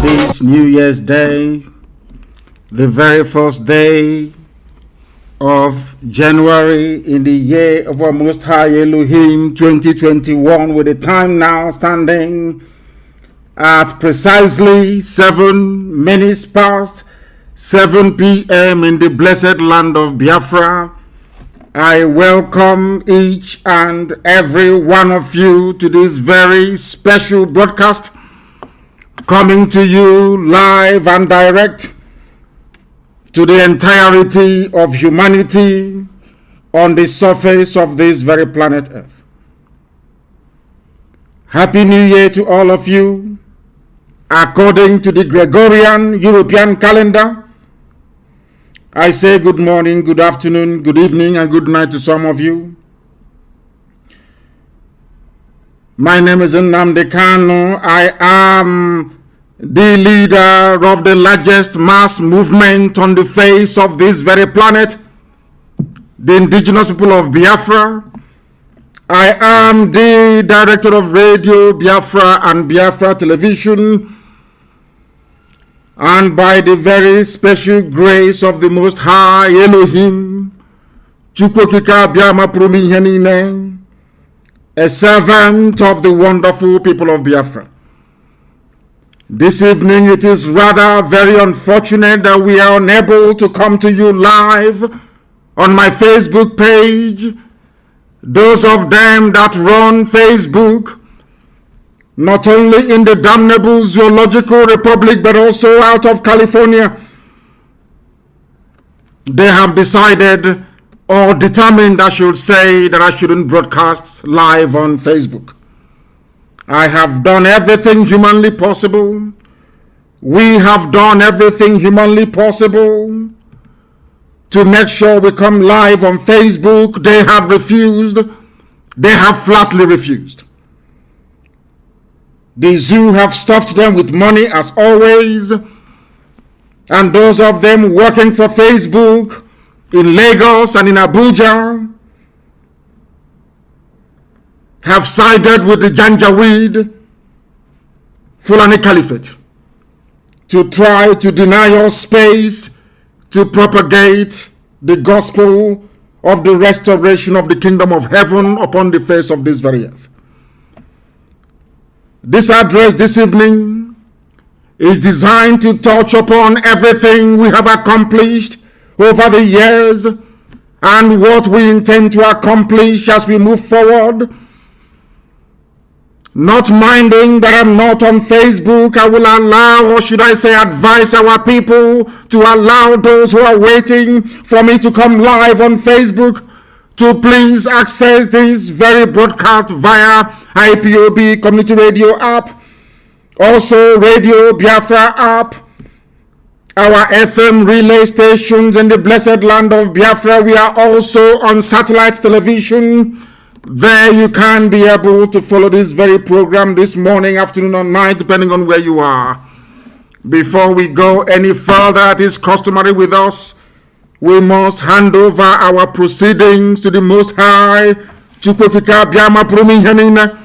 this New Year's Day, the very first day of January in the year of our Most High Elohim 2021, with the time now standing at precisely 7 minutes past 7 p.m. in the blessed land of Biafra. I welcome each and every one of you to this very special broadcast, coming to you live and direct to the entirety of humanity on the surface of this very planet Earth. Happy New Year to all of you. According to the Gregorian European calendar, I say good morning, good afternoon, good evening, and good night to some of you. My name is Nnamdi Kanu. I am the leader of the largest mass movement on the face of this very planet, the indigenous people of Biafra. I am the director of Radio Biafra and Biafra Television. And by the very special grace of the Most High Elohim, Chukwokika Biama Prumihenine, a servant of the wonderful people of Biafra. This evening, it is rather very unfortunate that we are unable to come to you live on my Facebook page. Those of them that run Facebook, not only in the damnable zoological republic, but also out of California, they have decided or determined, I should say, that I shouldn't broadcast live on Facebook. I have done everything humanly possible. We have done everything humanly possible to make sure we come live on Facebook. They have refused. They have flatly refused. The zoo have stuffed them with money as always. And those of them working for Facebook in Lagos and in Abuja have sided with the Janjaweed Fulani Caliphate to try to deny us space to propagate the gospel of the restoration of the kingdom of heaven upon the face of this very earth. This address this evening is designed to touch upon everything we have accomplished over the years and what we intend to accomplish as we move forward. Not minding that I'm not on Facebook, I will allow, or should I say advise our people to allow those who are waiting for me to come live on Facebook to please access this very broadcast via IPOB Community Radio app, also Radio Biafra app, our FM relay stations in the blessed land of Biafra. We are also on satellite television. There you can be able to follow this very program this morning, afternoon, or night, depending on where you are. Before we go any further, it is customary with us, we must hand over our proceedings to the Most High, Chukwokika Biama Prumihenine,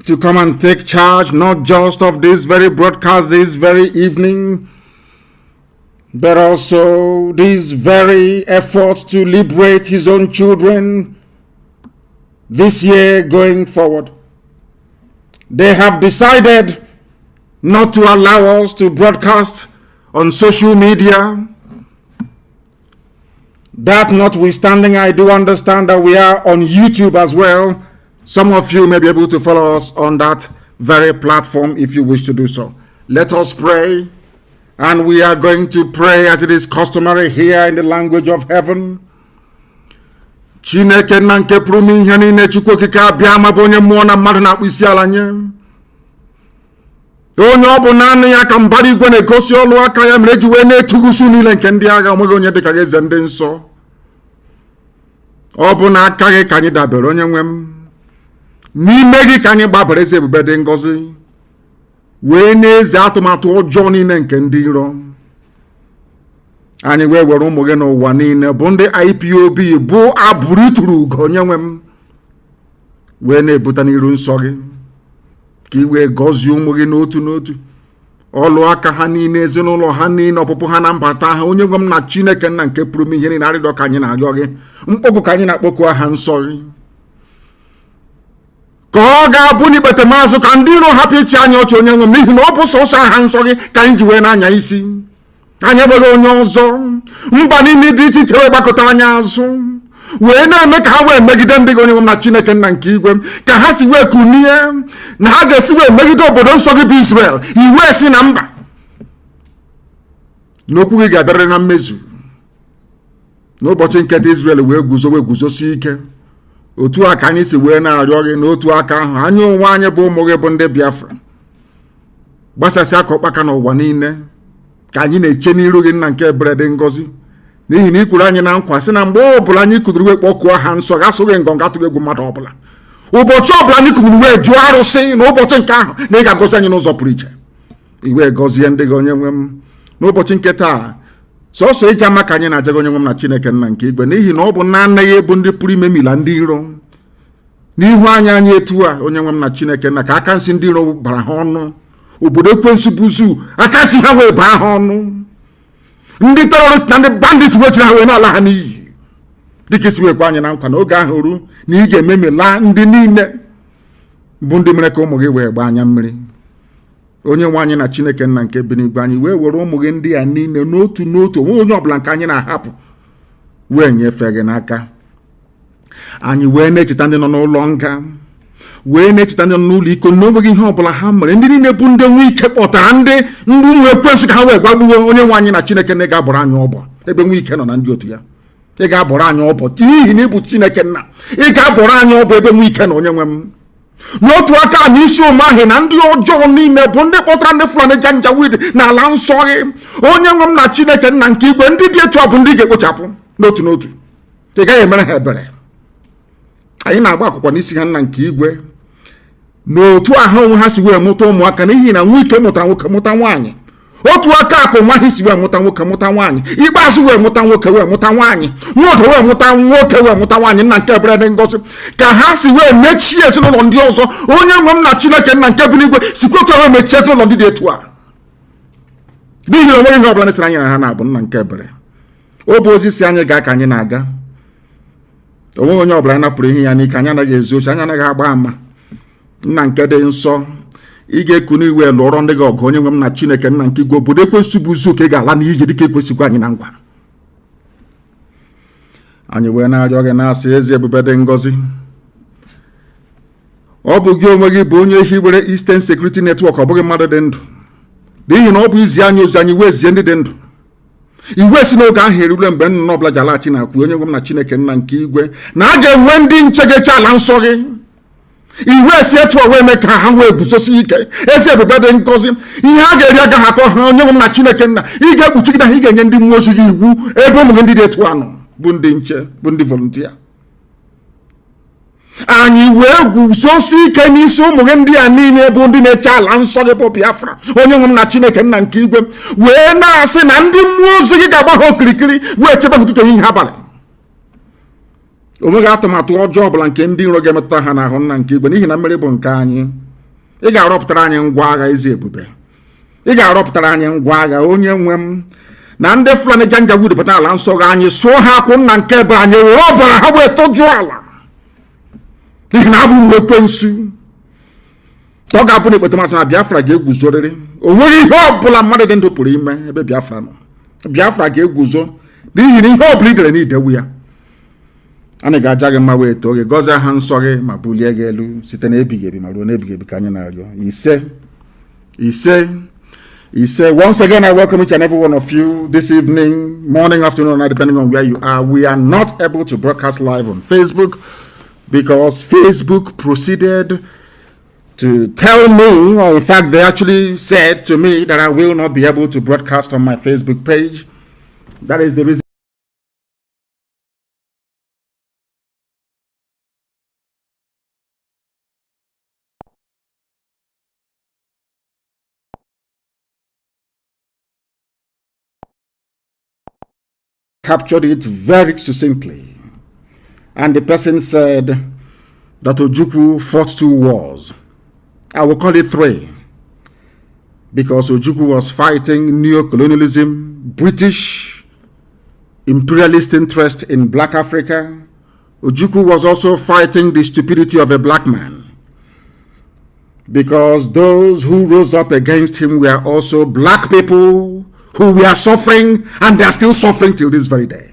to come and take charge not just of this very broadcast this very evening, but also these very efforts to liberate his own children this year going forward. They have decided not to allow us to broadcast on social media. That notwithstanding, I do understand that we are on YouTube as well. Some of you may be able to follow us on that very platform if you wish to do so. Let us pray. And we are going to pray as it is customary here in the language of heaven. Chineke na nke pụrụ ime ihe niile, Chukwokike abịa ma bụ onye mmụọ na mmadụ na-akpụ isi ala nye. Onye ọ bụ naanị ya ka mbara igwe na-egosi ọlụ aka ya, mere eji wee na-etughusu niile nke ndị agha, onweghị onye dịka gị eze ndị nsọ. Ọ bụ na aka gị ka anyị dabere, onye nwe m. N'ime gị ka anyị gbabara eze ebube dị ngọzi, wee na-eze atụmatụ ọjọọ niile nke ndị iro. Anyị wee were ụmụ gị n'ụwa niile bụ ndị IPOB bụ abụrụ ituru ugo, onye nwe m, wee na-ebute n'iru nsọ gị. ka iwe gọzie ụmụ gị n'otu n'otu, ọlụ aka ha niile, ezinụlọ ha niile, ọpụpụ ha na mbata ha. Onye nwe m na Chineke nna nke pụrụ ihe niile, arịrịọ ka anyị na-arịọ gị, mkpọkụ ka anyị na-akpọku aha nsọ gị, ka ọ ga-abụ n'ikpete maazụ ka ndị iro hapụ ịchị anya ọchị, onye nwe m, n'ihi na ọ bụ sọsọ aha nsọ gị ka anyị ji wee na-anya isi. Anyị enweghị onye ọzọ. Mba niile dị iche iche wee gbakọta anya azụ wee na-eme ka ha wee megide ndị gị, onye nwe m na Chineke nna nke igwe, ka ha si wee kunie na ha ga-esi wee megide obodo nsọ gị bụ Israel. Iwe si na mba n'okwu gị ga-abịarịrị na mmezu n'ụbọchị nke Israel wee guzosie ike. Otu a ka anyị si wee na-arịọ gị n'otu aka ahụ, anyị onwe anyị bụ ụmụ gị bụ ndị Biafra, gbasasị aka ọkpaka n'ụwa niile, ka anyị na-eche n'iru gị nna nke ebere dị ngọzi, n'ihi na ikwuru anyị na nkwa sị na mgbe ọbụla anyị kụduru wee kpọkuo aha nsọ gị, asụghị ngọngọ, atụghị egwu mmadụ ọbụla. Ụbọchị ọbụla anyị kụduru wee jụọ arụsị, na ụbọchị nke ahụ na ị ga-agọzi anyị n'ụzọ pụrụ iche. Iwe gọzie ndị gị, onye nwe m, n'ụbọchị nke taa. Sọsọ ije ama ka anyị na-aja gị, onye nwe m na Chineke nna nke igwe, n'ihi na ọ bụ na anaghị bụ ndị pụrụ imemila ndị iro n'ihu anyị etu a, onye nwe m na Chineke nna, ka aka nsị ndị iro bara ha ọnụ. Obodo ekwensu buzu aka nsị ha wee baa ha ọnụ. Ndị terọrist na ndị bandit wechiri ha wee n'ala ha n'iyi, dịka isi wekwa anyị na nkwa na oge ahụ ru na ị ga-ememila ndị niile bụ ndị mere ka ụmụ gị wee gbaa anya mmiri. Onye nwe anyị na Chineke nna nke bi n'igwe, anyị wee were ụmụ gị ndị a niile n'otu n'otu, onwe onye ọbụla nke anyị na-ahapụ wee nyefee gị n'aka. Anyị wee na-echeta ndị nọ n'ụlọ nga, wee na-echeta ndị nọ n'ụlọ iko na onweghị ihe ọbụla ha mere. Ndị niile bụ ndị nwe ike kpọtara ndị ụmụ ekwensu ka ha wee gbagbuo. Onye nwe anyị na Chineke nna, ị ga-abọrọ anyị ọbọ ebe nwe ike nọ na ndị otu ya. Ị ga-abọrọ anyị ọbọ n'ihi na ị bụ Chineke nna. Ị ga-abọrọ anyị ọbọ ebe nwe ike nọ, onye nwe m. N'otu aka anyị isi ụmụ ahụ na ndị ọjọọ niile bụ ndị kpọtara ndị Fulani Janjaweed n'ala nsọ gị, onye nwe m na Chineke nna nke igwe. Ndị dị etu a bụ ndị ga-ekpochapụ n'otu n'otu. Ị gaghị emere ha ebere. Anyị na-agba akwụkwọ n'isi ha nna nke igwe, n'otu ahụ onwe ha si wee mụta ụmụaka, n'ihi na nwa ike mụtara nwoke mụta nwaanyị. Otu aka akụ nwa ha si wee mụta nwoke mụta nwaanyị, ikpeazụ wee mụta nwoke wee mụta nwaanyị, nwodo wee mụta nwoke wee mụta nwaanyị. Nna nke ebere dị ngọzi, ka ha si wee mechie ezinụlọ ndị ọzọ. Onye nwe m na Chineke nna nke bi n'igwe, sikwa otu ahụ mechie ezinụlọ ndị dị etu a, n'ihi na onweghị ihe ọbụla nesiri anyị na ha na-abụ nna nke ebere. Ọ bụ ozi si anyị gaa ka anyị na-aga. Onweghị onye ọbụla napụrụ ihe ya n'ike. Anyị anaghị ezu ochi, anyị anaghị agba ama. Nna nke dị nsọ, ị ga-ekunu iwe lụọrọ ndị gị ọgụ, onye nwe m na Chineke nna nke igwe. Obodo ekwensu bụ uzu ka ị ga-ala n'iyi dịka ekwesikwa anyị na ngwa. Anyị wee na-arịọ gị na-asị, ezi ebube dị ngọzi, ọ bụ gị onwe gị bụ onye hiwere Eastern Security Network, ọ bụghị mmadụ dị ndụ, n'ihi na ọ bụ izi anyị ozi, anyị wee zie ndị dị ndụ. Iwe si n'oge ahụ erule mgbe nnụnụ ọbụla ji alaghachi na-akwụ, onye nwe m na Chineke nna nke igwe, na a ga-enwe ndị nche ga-eche ala nsọ gị. Iwe si etu wee mee ka ha wee guzosi ike. Ezi ebube dị ngọzi, ihe a ga-eri agaghị akọ ha, onye nwe m na Chineke nna. Ị ga-ekpuchigide ha, ị ga-enye ndị mmụọ ozi gị iwu ebe ụmụ gị ndị dị etu anọ bụ ndị nche, bụ ndị volunteer. Anyị wee guzosi ike n'isi ụmụ gị ndị a niile bụ ndị na-eche ala nsọ gị bụ Biafra, onye nwe m na Chineke nna nke igwe, wee na-asị na ndị mmụọ ozi gị ga-agba ha okirikiri wee chebe ha ụtụtụ ehihie abalị. Onweghị atụmatụ ọjọọ ọbụla nke ndị iro ga-emetụta ha n'ahụ nna nke igwe, n'ihi na mmeri bụ nke anyị. Ị ga-arọpụtara anyị ngwa agha, ezi ebube. Ị ga-arọpụtara anyị ngwa agha, onye nwe m, na ndị Fulani Janjaweed pụta ala nsọ gị, anyị sụọ ha akwụ nna nke ebe anyị were ọbara ha wee tọjuo ala, n'ihi na abụ m ekwensu. Ọ ga-abụ na ekpete masị na Biafra ga-eguzorịrị. O nweghị ihe ọbụla mmadụ dị ndụ pụrụ ime ebe Biafra nọ. Biafra ga-eguzo n'ihi na ihe ọbụla idere n'idewu ya. Anyị ga-aja gị mma wee too gị, gọzie aha nsọ gị ma bulie gị elu site n'ebighị ebi ma ruo n'ebighị ebi ka anyị na-arịọ. Ise. Once again, I welcome each and every one of you this evening, morning, afternoon, or night, depending on where you are. We are not able to broadcast live on Facebook because Facebook proceeded to tell me, or in fact, they actually said to me that I will not be able to broadcast on my Facebook page. That is the reason. Captured it very succinctly, and the person said that Ojukwu fought 2 wars. I will call it 3. Because Ojukwu was fighting neo-colonialism, British imperialist interest in black Africa. Ojukwu was also fighting the stupidity of a black man. Because those who rose up against him were also black people who were suffering, and they are still suffering till this very day.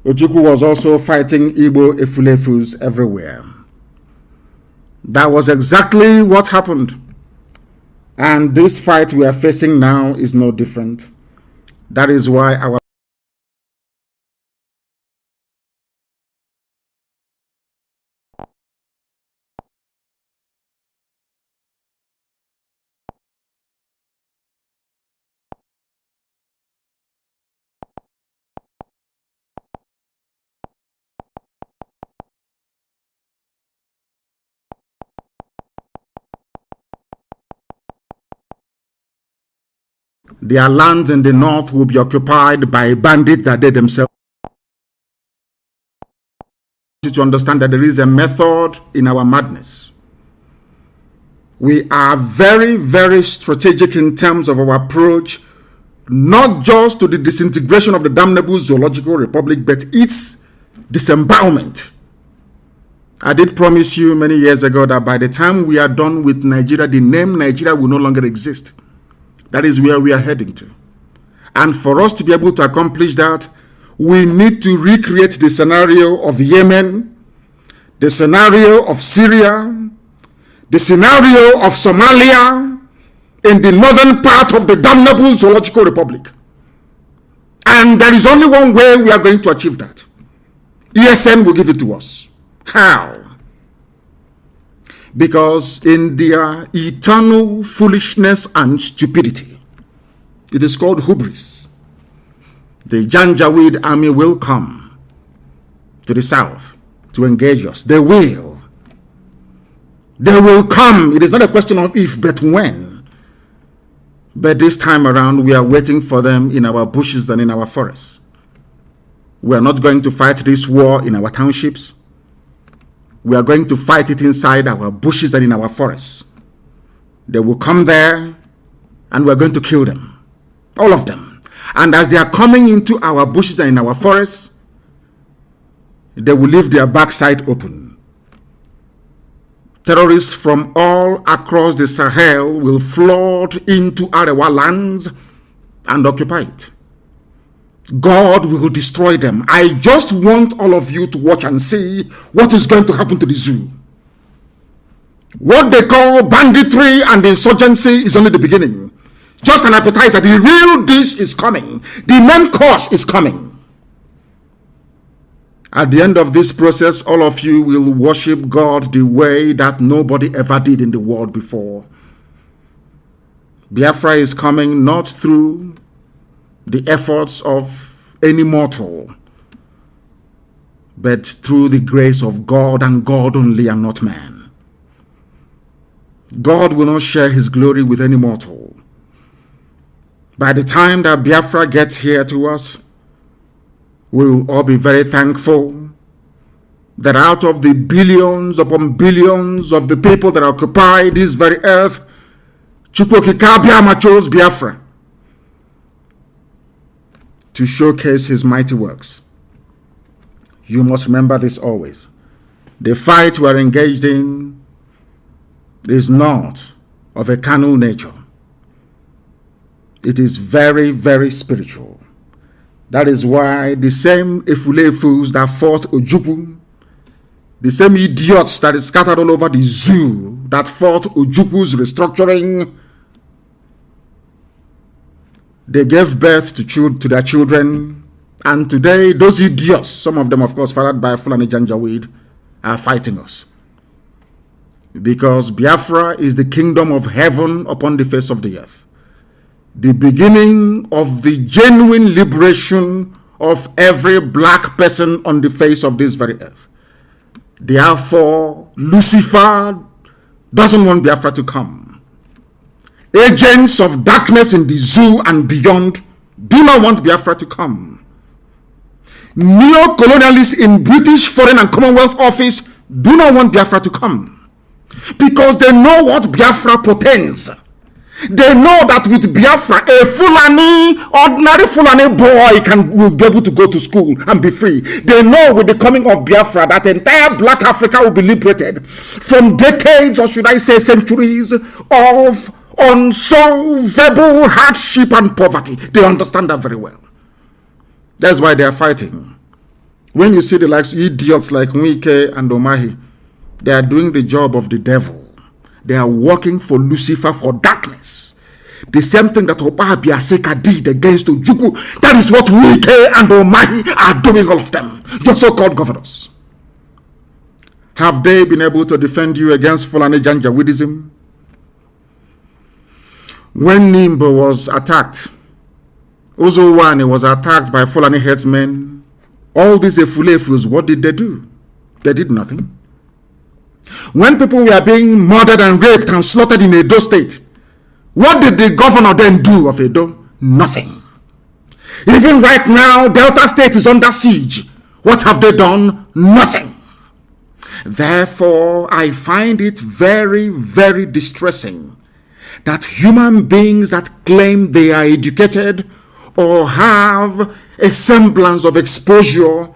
Ojukwu was also fighting Igbo Efulefus everywhere. That was exactly what happened. And this fight we are facing now is no different. That is why our their lands in the north will be occupied by bandits that they themselves. To understand that there is a method in our madness. We are very, very strategic in terms of our approach, not just to the disintegration of the damnable zoological republic, but its disembowelment. I did promise you many years ago that by the time we are done with Nigeria, the name Nigeria will no longer exist. That is where we are heading to. And for us to be able to accomplish that, we need to recreate the scenario of Yemen, the scenario of Syria, the scenario of Somalia, in the northern part of the damnable zoological republic. And there is only one way we are going to achieve that. ESN will give it to us. How? Because in their eternal foolishness and stupidity, it is called hubris. The Janjaweed army will come to the south to engage us. They will. They will come. It is not a question of if, but when. But this time around, we are waiting for them in our bushes and in our forests. We are not going to fight this war in our townships. We are going to fight it inside our bushes and in our forests. They will come there and we are going to kill them. All of them. And as they are coming into our bushes and in our forests, they will leave their backside open. Terrorists from all across the Sahel will flood into Arewa lands and occupy it. God will destroy them. I just want all of you to watch and see what is going to happen to the zoo. What they call banditry and insurgency is only the beginning. Just an appetizer. The real dish is coming. The main course is coming. At the end of this process, all of you will worship God the way that nobody ever did in the world before. Biafra is coming not through the efforts of any mortal, but through the grace of God and God only and not man. God will not share his glory with any mortal. By the time that Biafra gets here to us, we will all be very thankful that out of the billions upon billions of the people that occupy this very earth, Chukwokika chose Biafra to showcase his mighty works. You must remember this always. The fight we are engaged in is not of a carnal nature. It is very, very spiritual. That is why the same Efulefus that fought Ojukwu, the same idiots that is scattered all over the zoo that fought Ojukwu's restructuring, they gave birth to their children. And today, those idiots, some of them, of course, fathered by Fulani Janjaweed, are fighting us. Because Biafra is the kingdom of heaven upon the face of the earth. The beginning of the genuine liberation of every black person on the face of this very earth. Therefore, Lucifer doesn't want Biafra to come. Agents of darkness in the zoo and beyond do not want Biafra to come. Neo-colonialists in British Foreign and Commonwealth Office do not want Biafra to come. Because they know what Biafra portends. They know that with Biafra, a Fulani, ordinary Fulani boy will be able to go to school and be free. They know with the coming of Biafra that entire Black Africa will be liberated from decades, or should I say centuries, of unsolvable hardship and poverty. They understand that very well. That's why they are fighting. When you see the likes idiots like Nwike and Omahi, they are doing the job of the devil. They are working for Lucifer, for darkness. The same thing that Obabi Aseka did against Ojukwu. That is what Wike and Omahi are doing, all of them. Your so-called governors. Have they been able to defend you against Fulani Janjaweedism? When Nimbo was attacked, Ozowani was attacked by Fulani headsmen. All these Efulefus, what did they do? They did nothing. When people were being murdered and raped and slaughtered in Edo State, what did the governor then do of Edo? Nothing. Even right now, Delta State is under siege. What have they done? Nothing. Therefore, I find it very, very distressing that human beings that claim they are educated or have a semblance of exposure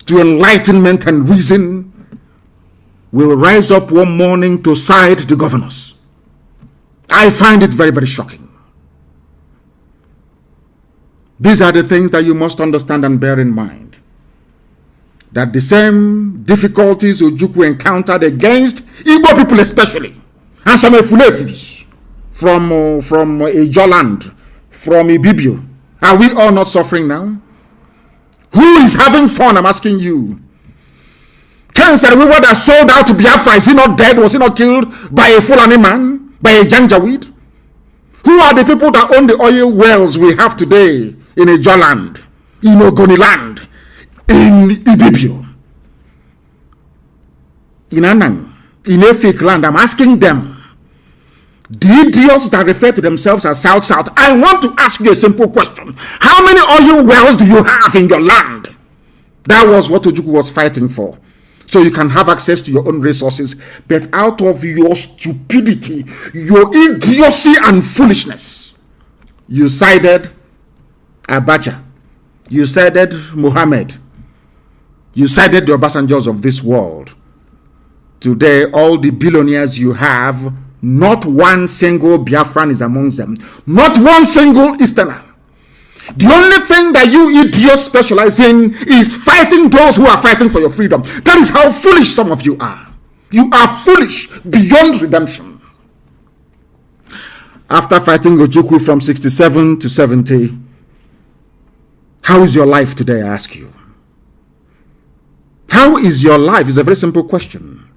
to enlightenment and reason will rise up one morning to side the governors. I find it very, very shocking. These are the things that you must understand and bear in mind. That the same difficulties Ojukwu encountered against Igbo people especially, and some Efulefus from Ijoland, from Ibibio, are we all not suffering now? Who is having fun? I'm asking you. Ken said, we were that sold out to Biafra. Is he not dead? Was he not killed by a Fulani man? By a Janjaweed? Who are the people that own the oil wells we have today in Ijoland, in Ogoniland, in Ibibio, in Anang, in Efik land? I'm asking them. The idiots that refer to themselves as South, I want to ask you a simple question. How many oil wells do you have in your land? That was what Ojukwu was fighting for. So you can have access to your own resources. But out of your stupidity, your idiocy and foolishness, you sided Abacha. You sided Muhammad. You sided the Obasanjos of this world. Today, all the billionaires you have, not one single Biafran is amongst them. Not one single Easterner. The only thing that you idiots specialize in is fighting those who are fighting for your freedom. That is how foolish some of you are. You are foolish beyond redemption. After fighting Ojukwu from 67 to 70, how is your life today, I ask you? How is your life? It's a very simple question.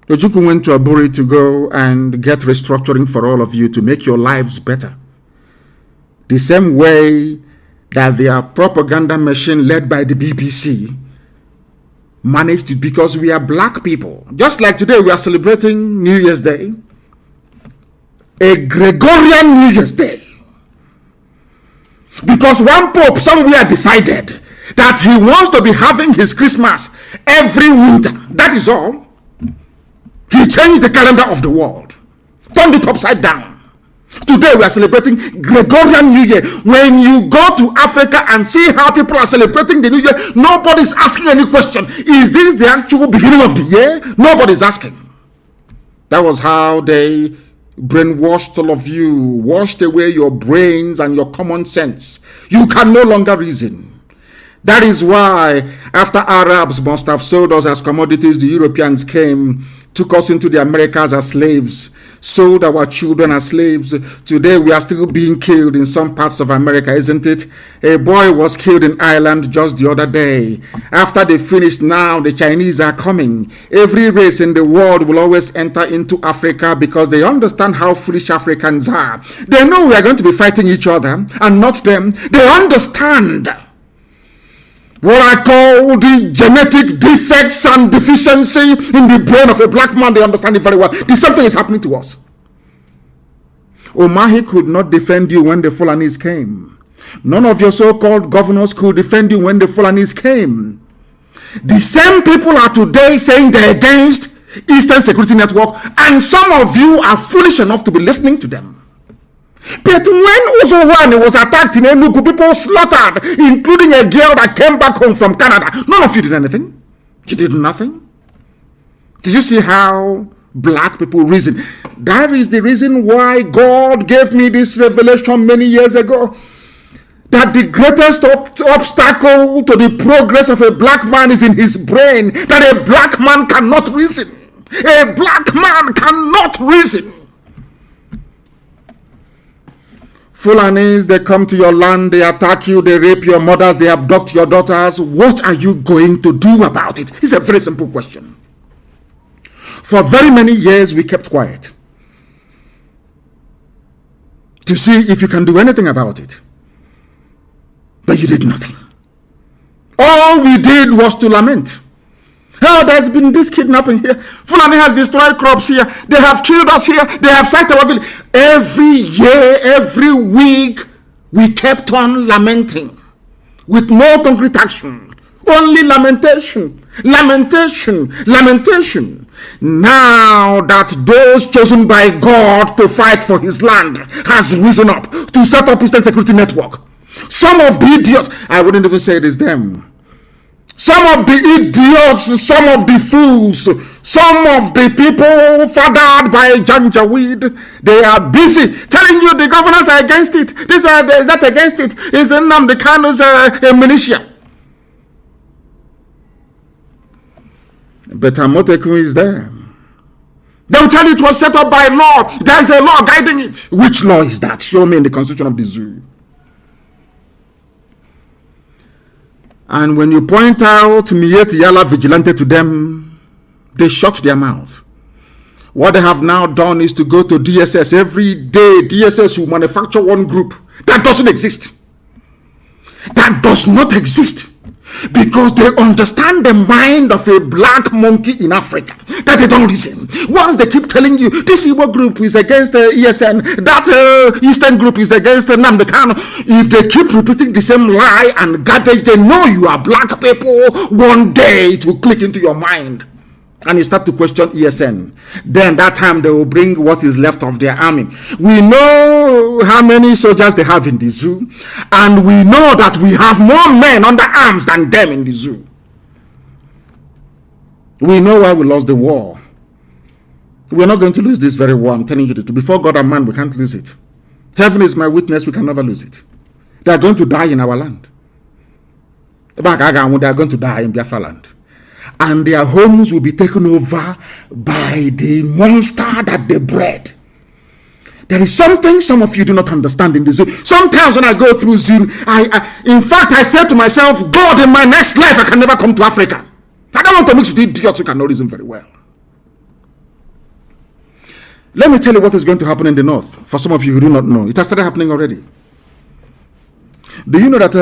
Ojukwu went to Aburi to go and get restructuring for all of you to make your lives better. The same way that their propaganda machine led by the BBC managed it, because we are black people. Just like today we are celebrating New Year's Day, a Gregorian New Year's Day. Because one pope somewhere decided that he wants to be having his Christmas every winter. That is all. He changed the calendar of the world, turned it upside down. Today we are celebrating Gregorian New Year. When you go to Africa and see how people are celebrating the New Year, nobody's asking any question. Is this the actual beginning of the year? Nobody's asking. That was how they brainwashed all of you, washed away your brains and your common sense. You can no longer reason. That is why after Arabs must have sold us as commodities, the Europeans came, took us into the Americas as slaves, sold our children as slaves. Today we are still being killed in some parts of America, isn't it? A boy was killed in Ireland just the other day. After they finished, now the Chinese are coming. Every race in the world will always enter into Africa because they understand how foolish Africans are. They know we are going to be fighting each other and not them. They understand what I call the genetic defects and deficiency in the brain of a black man. They understand it very well. The same thing is happening to us. Omahi could not defend you when the Fulanis came. None of your so-called governors could defend you when the Fulanis came. The same people are today saying they're against Eastern Security Network, and some of you are foolish enough to be listening to them. But when Uzowane was attacked in Enugu, people slaughtered, including a girl that came back home from Canada. None of you did anything. You did nothing. Do you see how black people reason? That is the reason why God gave me this revelation many years ago, that the greatest obstacle to the progress of a black man is in his brain, that a black man cannot reason. A black man cannot reason. Fulanis, they come to your land, they attack you, they rape your mothers, they abduct your daughters. What are you going to do about it? It's a very simple question. For very many years, we kept quiet to see if you can do anything about it. But you did nothing. All we did was to lament. Oh, there's been this kidnapping here. Fulani has destroyed crops here. They have killed us here. They have sacked our village. Every year, every week, we kept on lamenting with no concrete action. Only lamentation, lamentation, lamentation. Now that those chosen by God to fight for his land has risen up to set up Eastern Security Network, some of the idiots, I wouldn't even say it is them, some of the idiots, some of the fools, some of the people fathered by Janjaweed, they are busy telling you the governors are against it. This is that against it. Is Nnamdi Kanu's a militia. But Amoteku is there. They'll tell you it was set up by law. There is a law guiding it. Which law is that? Show me in the constitution of the zoo. And when you point out Mieti Yala Vigilante to them, they shut their mouth. What they have now done is to go to DSS every day. DSS will manufacture one group that doesn't exist. That does not exist. Because they understand the mind of a black monkey in Africa, that they don't listen. Once they keep telling you this Igbo group is against ESN, that Eastern group is against Nnamdi Kanu, if they keep repeating the same lie and garbage, they know you are black people. One day it will click into your mind and you start to question ESN. Then that time they will bring what is left of their army. We know how many soldiers they have in the zoo, and we know that we have more men under arms than them in the zoo. We know why we lost the war. We're not going to lose this very war, I'm telling you the truth. Before God and man, we can't lose it. Heaven is my witness, we can never lose it. They are going to die in our land. They are going to die in Biafra land. And their homes will be taken over by the monster that they bred. There is something some of you do not understand in the zoo. Sometimes when I go through Zoom, in fact, I say to myself, God, in my next life, I can never come to Africa. I don't want to mix with idiots who cannot reason very well. Let me tell you what is going to happen in the north. For some of you who do not know, it has started happening already. Do you know that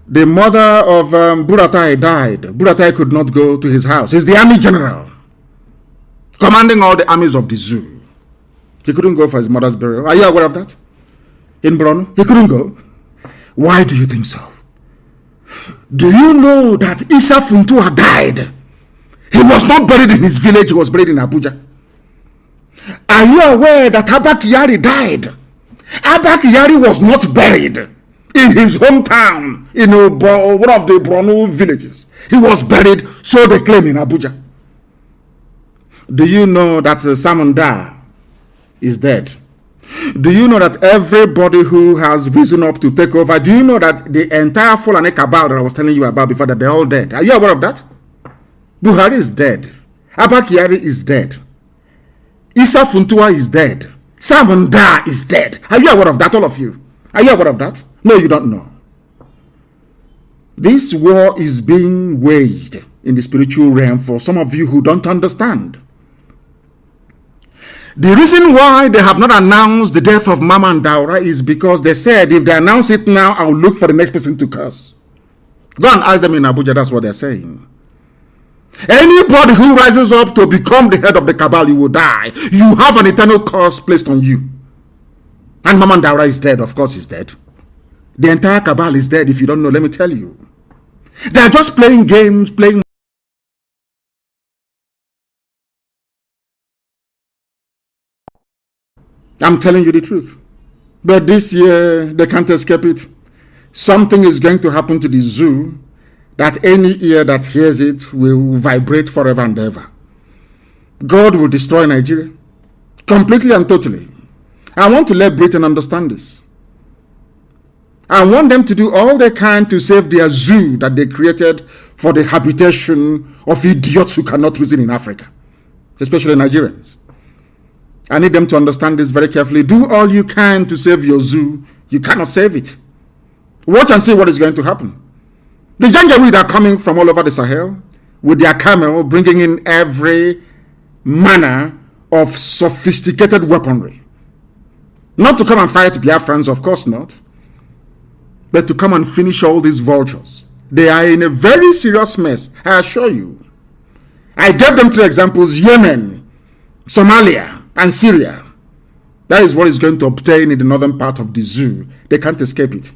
the mother of Buratai died? Buratai could not go to his house. He's the army general, commanding all the armies of the zoo. He couldn't go for his mother's burial. Are you aware of that? In Borno, he couldn't go. Why do you think so? Do you know that Isa Funtua died? He was not buried in his village, he was buried in Abuja. Are you aware that Abba Kyari died? Abba Kyari was not buried in his hometown, in one of the Borno villages. He was buried, so they claim, in Abuja. Do you know that Simon Da is dead? Do you know that everybody who has risen up to take over, do you know that the entire Fulani cabal that I was telling you about before, that they're all dead? Are you aware of that? Buhari is dead. Abba Kyari is dead. Issa Funtua is dead. Simon Da is dead. Are you aware of that, all of you? Are you aware of that? No, you don't know. This war is being waged in the spiritual realm for some of you who don't understand. The reason why they have not announced the death of Mama and Daura is because they said if they announce it now, I'll look for the next person to curse. Go and ask them in Abuja, that's what they're saying. Anybody who rises up to become the head of the cabal, you will die. You have an eternal curse placed on you. And Mama and Daura is dead, of course he's dead. The entire cabal is dead. If you don't know, let me tell you. They are just playing games, playing I'm telling you the truth. But this year, they can't escape it. Something is going to happen to the zoo that any ear that hears it will vibrate forever and ever. God will destroy Nigeria completely and totally. I want to let Britain understand this. I want them to do all they can to save their zoo that they created for the habitation of idiots who cannot reason in Africa, especially Nigerians. I need them to understand this very carefully. Do all you can to save your zoo. You cannot save it. Watch and see what is going to happen. The Janjaweed are coming from all over the Sahel with their camel, bringing in every manner of sophisticated weaponry. Not to come and fight Biafrans, of course not, but to come and finish all these vultures. They are in a very serious mess, I assure you. I gave them 3 examples: Yemen, Somalia, and Syria. That is what is going to obtain in the northern part of the zoo. They can't escape it.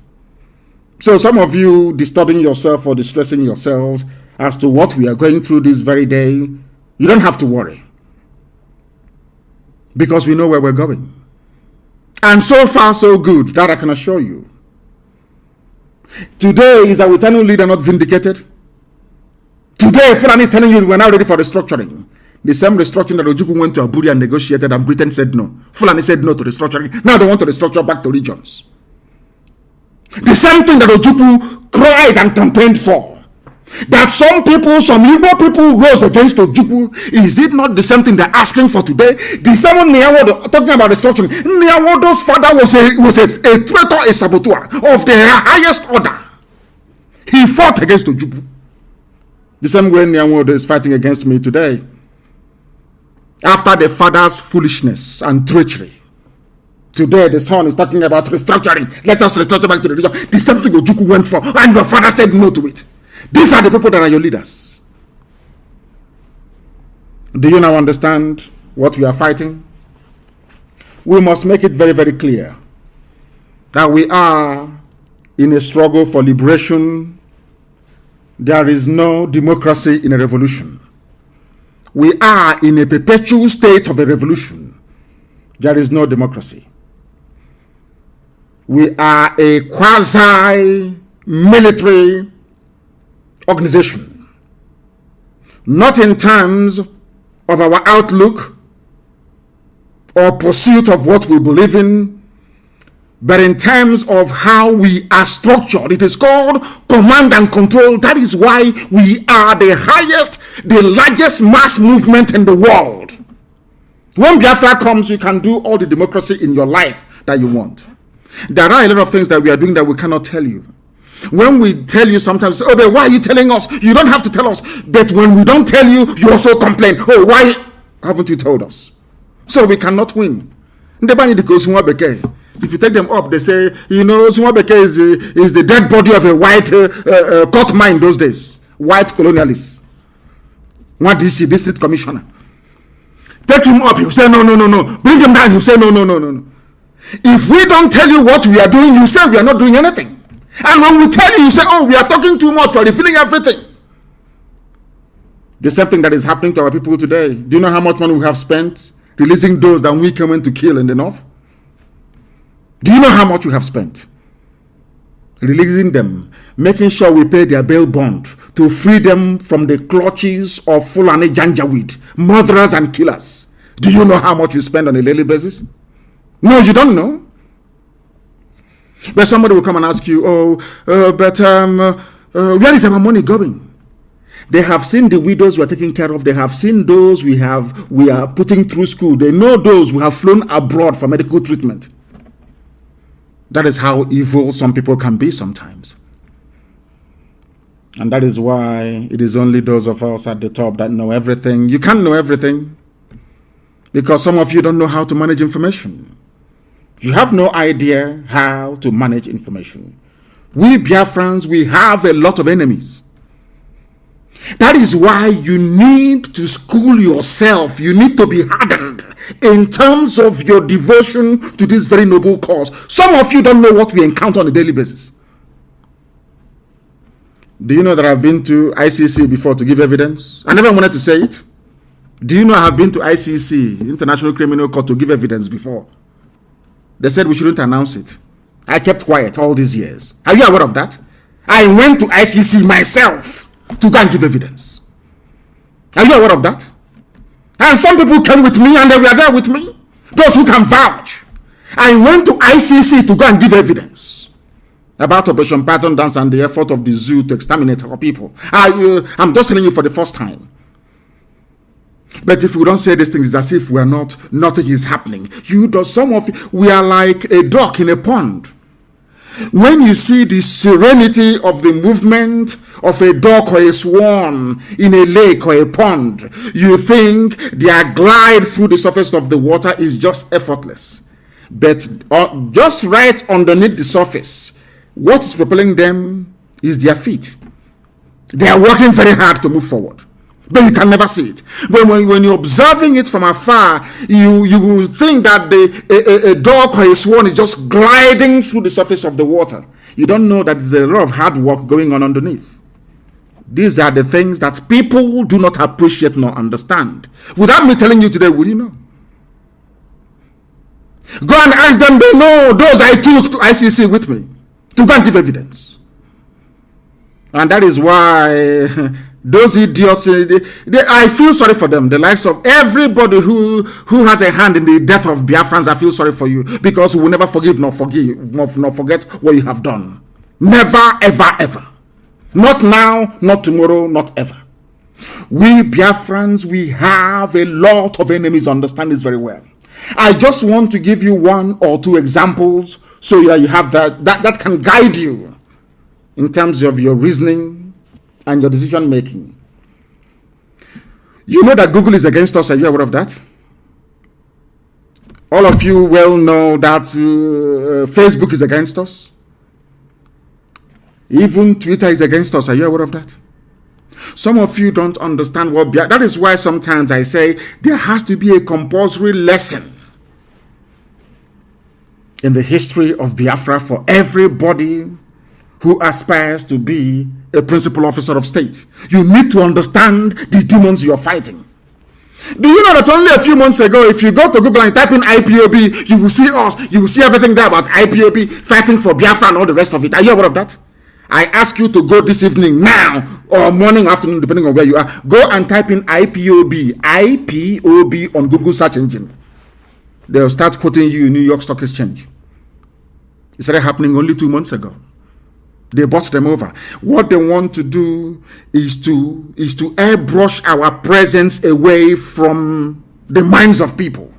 So some of you disturbing yourself or distressing yourselves as to what we are going through this very day, you don't have to worry, because we know where we're going. And so far so good, that I can assure you. Today is our eternal leader not vindicated. Today Fulani is telling you we're now ready for restructuring. The same restructuring that Ojukwu went to Abuja and negotiated, and Britain said no. Fulani said no to restructuring. Now they want to restructure back to regions. The same thing that Ojukwu cried and campaigned for. That some people, some Igbo people rose against Ojukwu. Is it not the same thing they're asking for today? The same one Nyawodo, talking about restructuring. Nyawodo's father was a traitor, a saboteur of the highest order. He fought against Ojukwu. The same way Nyawodo is fighting against me today. After the father's foolishness and treachery, today the son is talking about restructuring. Let us restructure back to the region. The same thing Ojukwu went for, and your father said no to it. These are the people that are your leaders. Do you now understand what we are fighting? We must make it very, very clear that we are in a struggle for liberation. There is no democracy in a revolution. We are in a perpetual state of a revolution. There is no democracy. We are a quasi-military organization, not in terms of our outlook or pursuit of what we believe in, but in terms of how we are structured. It is called command and control. That is why we are the highest, the largest mass movement in the world. When Biafra comes, you can do all the democracy in your life that you want. There are a lot of things that we are doing that we cannot tell you. When we tell you sometimes, oh, but why are you telling us? You don't have to tell us. But when we don't tell you, you also complain. Oh, why haven't you told us? So we cannot win. If you take them up, they say, you know, Sumabeke is the dead body of a white court mine those days. White colonialists. One DC, district commissioner. Take him up, you say, no. Bring him down, you say, no. If we don't tell you what we are doing, you say we are not doing anything. And when we tell you, you say, oh, we are talking too much, or refilling everything. The same thing that is happening to our people today. Do you know how much money we have spent releasing those that we came in to kill in the north? Do you know how much we have spent releasing them, making sure we pay their bail bond to free them from the clutches of Fulani Janjaweed, murderers and killers? Do you know how much we spend on a daily basis? No, you don't know. But somebody will come and ask you, where is our money going? They have seen the widows we are taking care of. They have seen those we are putting through school. They know those who have flown abroad for medical treatment. That is how evil some people can be sometimes. And that is why it is only those of us at the top that know everything. You can't know everything because some of you don't know how to manage information. You have no idea how to manage information. We Biafrans, we have a lot of enemies. That is why you need to school yourself. You need to be hardened in terms of your devotion to this very noble cause. Some of you don't know what we encounter on a daily basis. Do you know that I've been to ICC before to give evidence? I never wanted to say it. Do you know I have been to ICC, International Criminal Court, to give evidence before? They said we shouldn't announce it. I kept quiet all these years. Are you aware of that? I went to ICC myself to go and give evidence. Are you aware of that? And some people came with me and they were there with me. Those who can vouch. I went to ICC to go and give evidence about Operation Python Dance and the effort of the zoo to exterminate our people. I'm just telling you for the first time. But if we don't say these things, it's as if nothing is happening. We are like a duck in a pond. When you see the serenity of the movement of a duck or a swan in a lake or a pond, you think their glide through the surface of the water is just effortless. But just right underneath the surface, what is propelling them is their feet. They are working very hard to move forward, but you can never see it. But when you're observing it from afar, you will think that a duck or a swan is just gliding through the surface of the water. You don't know that there's a lot of hard work going on underneath. These are the things that people do not appreciate nor understand. Without me telling you today, will you know? Go and ask them. They know those I took to ICC with me to go and give evidence. And that is why those idiots, I feel sorry for them. The likes of everybody who has a hand in the death of Biafrans, I feel sorry for you, because we will never forgive nor forget what you have done. Never, ever, ever. Not now, not tomorrow, not ever. We Biafrans, we have a lot of enemies, understand this very well. I just want to give you one or two examples so you have that can guide you in terms of your reasoning and your decision making. You know that Google is against us. Are you aware of that? All of you well know that Facebook is against us. Even Twitter is against us. Are you aware of that? Some of you don't understand what that is why sometimes I say there has to be a compulsory lesson in the history of Biafra for everybody who aspires to be a principal officer of state. You need to understand the demons you are fighting. Do you know that only a few months ago, if you go to Google and type in IPOB, you will see us, you will see everything there about IPOB fighting for Biafra and all the rest of it. Are you aware of that? I ask you to go this evening, now, or morning, afternoon, depending on where you are. Go and type in IPOB on Google search engine. They'll start quoting you in New York Stock Exchange. It started happening only 2 months ago. They bought them over. What they want to do is to airbrush our presence away from the minds of people.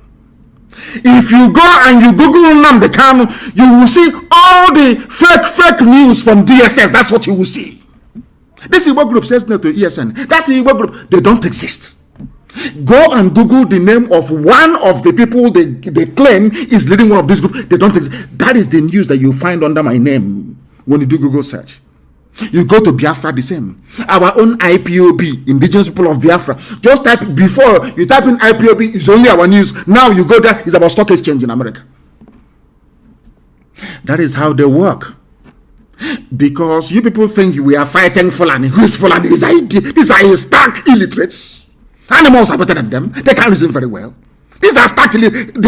If you go and you Google Nnamdi Kanu, you will see all the fake news from DSS. That's what you will see. This Igbo group says no to ESN. That Igbo group, they don't exist. Go and Google the name of one of the people they claim is leading one of these groups. They don't exist. That is the news that you find under my name when you do Google search. You go to Biafra, the same. Our own IPOB, Indigenous People of Biafra. Just type, before you type in IPOB, it's only our news. Now you go there, it's about stock exchange in America. That is how they work. Because you people think we are fighting Fulani. Who is Fulani? These are stark illiterates. Animals are better than them. They can't reason very well. These are stark illiterates.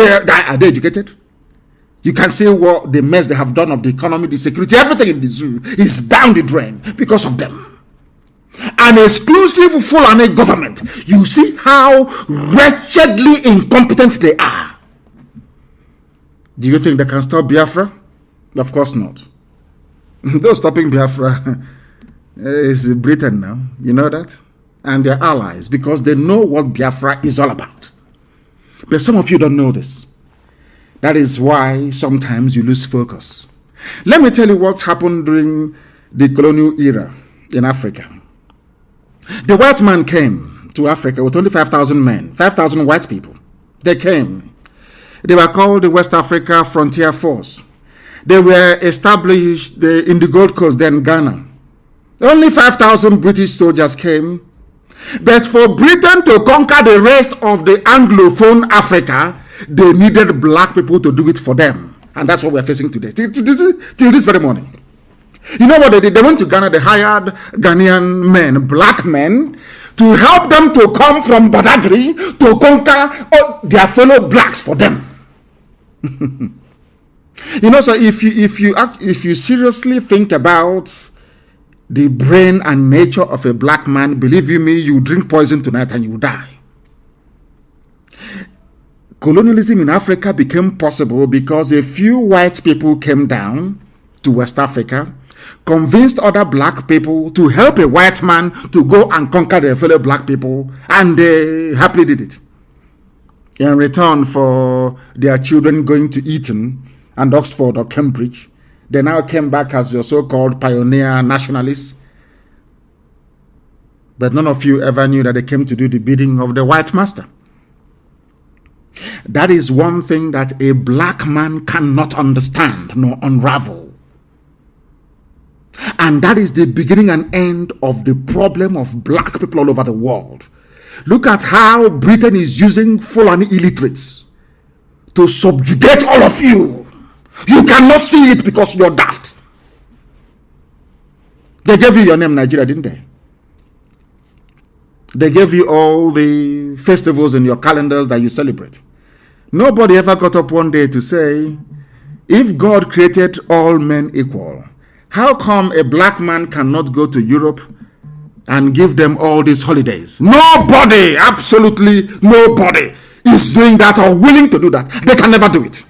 Are they educated? You can see what the mess they have done of the economy, the security, everything in the zoo is down the drain because of them. An exclusive Fulani government. You see how wretchedly incompetent they are. Do you think they can stop Biafra? Of course not. Those stopping Biafra is Britain now. You know that? And their allies, because they know what Biafra is all about. But some of you don't know this. That is why sometimes you lose focus. Let me tell you what happened during the colonial era in Africa. The white man came to Africa with only 5,000 men, 5,000 white people. They came. They were called the West Africa Frontier Force. They were established in the Gold Coast, then Ghana. Only 5,000 British soldiers came. But for Britain to conquer the rest of the Anglophone Africa, they needed black people to do it for them. And that's what we're facing today. Till this very morning. You know what they did? They went to Ghana. They hired Ghanaian men, black men, to help them to come from Badagry to conquer their fellow blacks for them. You know, so if you seriously think about the brain and nature of a black man, believe you me, you drink poison tonight and you die. Colonialism in Africa became possible because a few white people came down to West Africa, convinced other black people to help a white man to go and conquer their fellow black people, and they happily did it. In return for their children going to Eton and Oxford or Cambridge, they now came back as your so-called pioneer nationalists. But none of you ever knew that they came to do the bidding of the white master. That is one thing that a black man cannot understand nor unravel. And that is the beginning and end of the problem of black people all over the world. Look at how Britain is using Fulani illiterates to subjugate all of you. You cannot see it because you're daft. They gave you your name, Nigeria, didn't they? They gave you all the festivals in your calendars that you celebrate. Nobody ever got up one day to say, if God created all men equal, how come a black man cannot go to Europe and give them all these holidays? Nobody, absolutely nobody is doing that or willing to do that. They can never do it.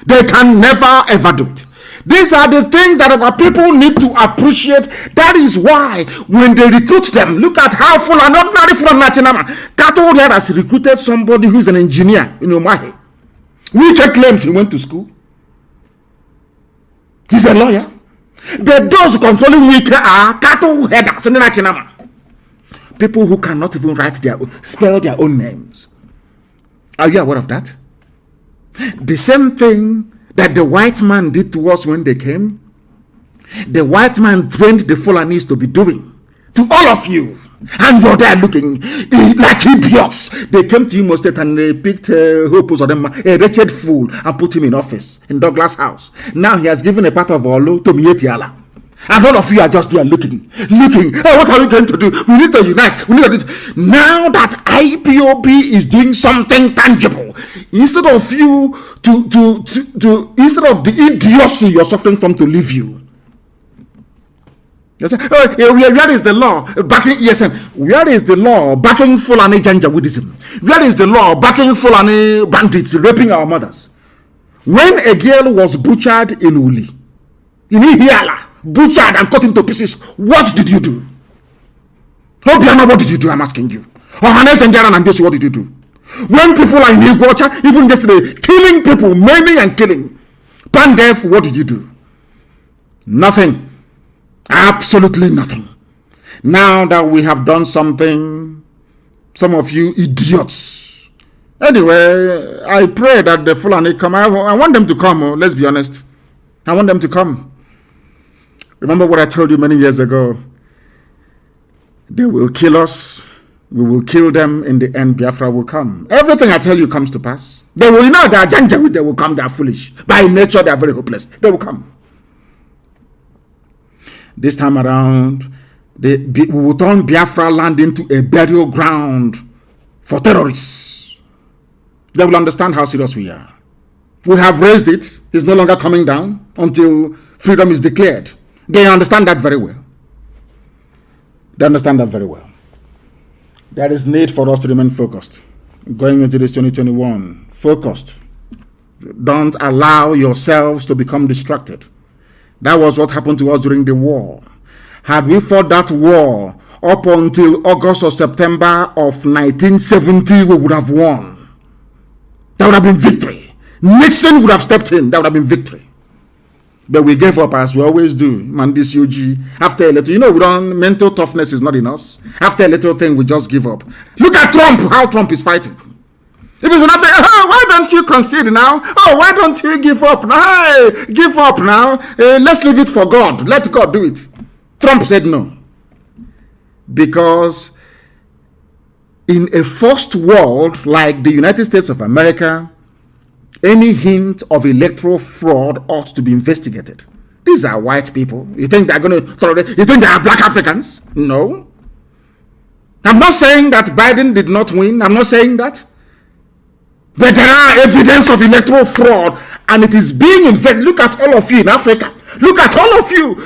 They can never ever do it. These are the things that our people need to appreciate. That is why when they recruit them, look at how full and ordinary from Natinama. Kato here has recruited somebody who is an engineer in Omahe. Wike claims he went to school. He's a lawyer. But those controlling Wike are Kato headers in Natinama. People who cannot even spell their own names. Are you aware of that? The same thing that the white man did to us when they came, the white man trained the Fulanis to be doing to all of you. And you're there looking like idiots. They came to Imo State and they picked Hopus or them, a wretched fool, and put him in office in Douglas House. Now he has given a part of Olo to Mietiala. And all of you are just there looking. Hey, what are we going to do? We need to unite. We need to do this. Now that IPOB is doing something tangible, instead of you instead of the idiocy you're suffering from to leave you. You say, where is the law backing ESN? Where is the law backing Fulani Janjaweedism? Where is the law backing Fulani bandits raping our mothers? When a girl was butchered in Uli, in Ihiala, butchered and cut into pieces, what did you do? Obiama, what did you do? I'm asking you. Ohanes and Jaran and Desu, what did you do? When people are in Iguacha, even yesterday, killing people, maiming and killing, Pandef, what did you do? Nothing. Absolutely nothing. Now that we have done something, some of you idiots. Anyway, I pray that the Fulani come. I want them to come. Let's be honest. I want them to come. Remember what I told you many years ago. They will kill us. We will kill them. In the end, Biafra will come. Everything I tell you comes to pass. They will, they are Janjaweed. They will come. They are foolish. By nature, they are very hopeless. They will come. This time around, we will turn Biafra land into a burial ground for terrorists. They will understand how serious we are. We have raised it. It's no longer coming down until freedom is declared. They understand that very well. They understand that very well. There is need for us to remain focused. Going into this 2021, focused. Don't allow yourselves to become distracted. That was what happened to us during the war. Had we fought that war up until August or September of 1970, we would have won. That would have been victory. Nixon would have stepped in. That would have been victory. But we gave up as we always do. Mandis Yogi. After a little, mental toughness is not in us. After a little thing, we just give up. Look at Trump, how Trump is fighting. If it's enough, why don't you concede now? Oh, why don't you give up now? Hey, give up now. Let's leave it for God. Let God do it. Trump said no. Because in a first world like the United States of America, any hint of electoral fraud ought to be investigated. These are white people. You think they're going to throw it? You think they are black Africans? No. I'm not saying that Biden did not win. I'm not saying that. But there are evidence of electoral fraud And it is being invested. Look at all of you in Africa. Look at all of you.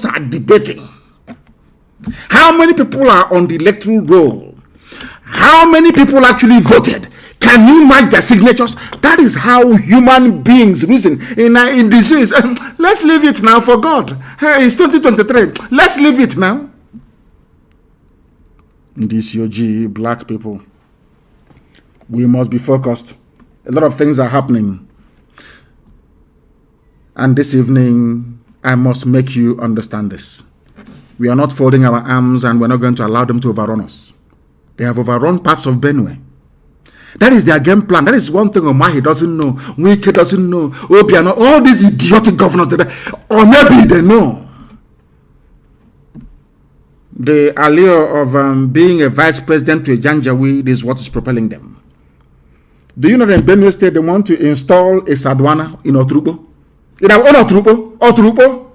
Are debating. How many people are on the electoral roll? How many people actually voted? Can you match their signatures? That is how human beings reason in disease. Let's leave it now for God. Hey, it's 2023. Let's leave it now. This UG black people, we must be focused. A lot of things are happening. And this evening, I must make you understand this. We are not folding our arms and we're not going to allow them to overrun us. They have overrun parts of Benue. That is their game plan. That is one thing Omahi doesn't know. Wike doesn't know. Obiano, all these idiotic governors, or maybe they know. The allure of being a vice president to a Janjaweed is what is propelling them. Do you know that in Benue State they want to install a Sadwana in Otrubo? In our own Otrubo.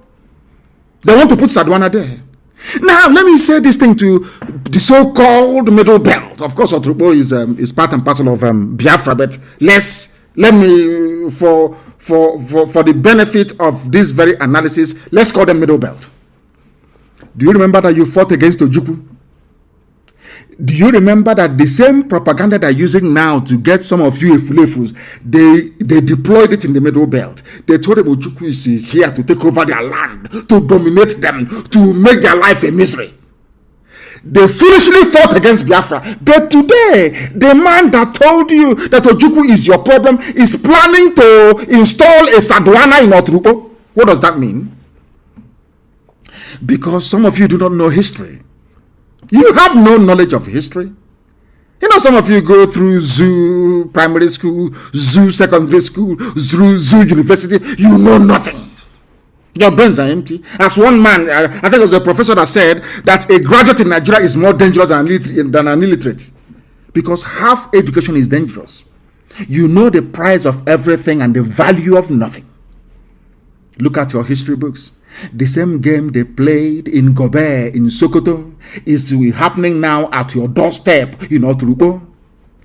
They want to put Sadwana there. Now, let me say this thing to the so-called middle belt. Of course, Otrubo is part and parcel of Biafra, but let me, for the benefit of this very analysis, let's call them middle belt. Do you remember that you fought against Ojukwu? Do you remember that the same propaganda they're using now to get some of you Efulefus, they deployed it in the middle belt. They told them Ojukwu is here to take over their land, to dominate them, to make their life a misery. They foolishly fought against Biafra. But today, the man that told you that Ojukwu is your problem is planning to install a Sadwana in Otrubo. What does that mean? Because some of you do not know history. You have no knowledge of history. You know, some of you go through zoo primary school, zoo secondary school, zoo university. You know nothing. Your brains are empty. As one man, I think it was a professor that said that a graduate in Nigeria is more dangerous than an illiterate. Because half education is dangerous. You know the price of everything and the value of nothing. Look at your history books. The same game they played in Gobe, in Sokoto, is happening now at your doorstep in Otrubo.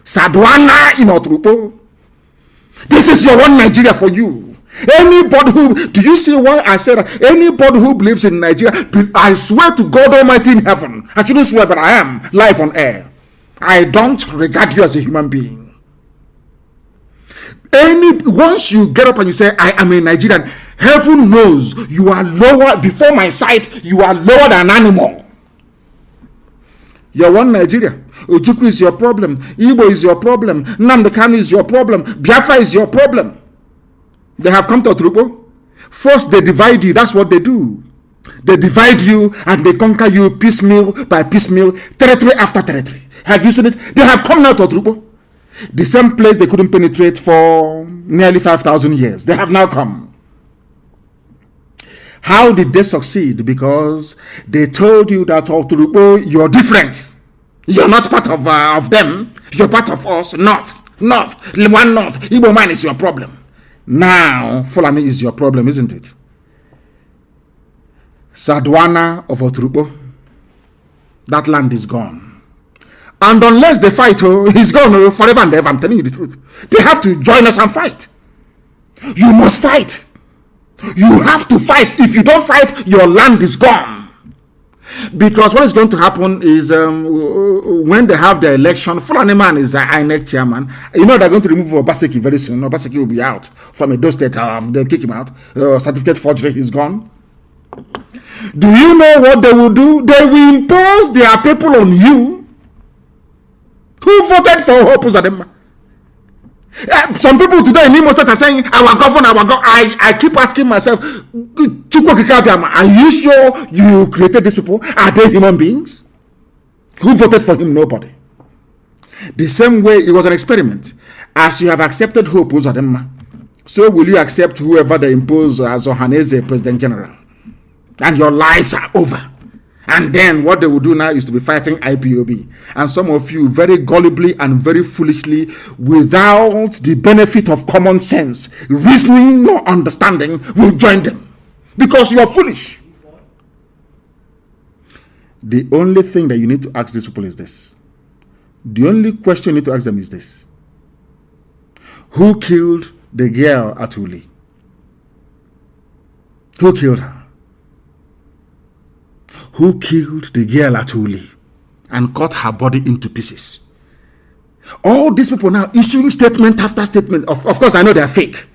Sadwana in Otrubo. This is your one Nigeria for you. Anybody who, do you see why I said that? Anybody who believes in Nigeria, I swear to God Almighty in heaven, I shouldn't swear, but I am live on air. I don't regard you as a human being. Once you get up and you say, I am a Nigerian, heaven knows you are lower, before my sight, you are lower than an animal. You're one Nigeria. Ojukwu is your problem. Igbo is your problem. Nnamdi Kanu is your problem. Biafra is your problem. They have come to Otrubo. First, they divide you. That's what they do. They divide you and they conquer you piecemeal by piecemeal, territory after territory. Have you seen it? They have come now to Otrubo. The same place they couldn't penetrate for nearly 5,000 years. They have now come. How did they succeed? Because they told you that Otrubo, you're different. You're not part of them. You're part of us. North. One North. Igbo man is your problem. Now, Fulani is your problem, isn't it? Sadwana of Otrubo. That land is gone. And unless they fight, he's gone forever and ever. I'm telling you the truth. They have to join us and fight. You must fight. You have to fight. If you don't fight, your land is gone. Because what is going to happen is when they have the election, Fulani man is INEC chairman. You know they're going to remove Obaseki very soon. Obaseki will be out from a state. They'll kick him out. Certificate forgery, he's gone. Do you know what they will do? They will impose their people on you. Who voted for Hope Uzodinma? Some people today in Imo State are saying, our governor, I keep asking myself, are you sure you created these people? Are they human beings? Who voted for him? Nobody. The same way it was an experiment. As you have accepted Hope Uzodinma, so will you accept whoever they impose as Ohaneze President General. And your lives are over. And then what they will do now is to be fighting IPOB. And some of you very gullibly and very foolishly, without the benefit of common sense, reasoning or understanding, will join them. Because you are foolish. The only thing that you need to ask these people is this. The only question you need to ask them is this. Who killed the girl at Uli? Who killed her? Who killed the girl at Uli and cut her body into pieces? All these people now issuing statement after statement. Of course, I know they're fake.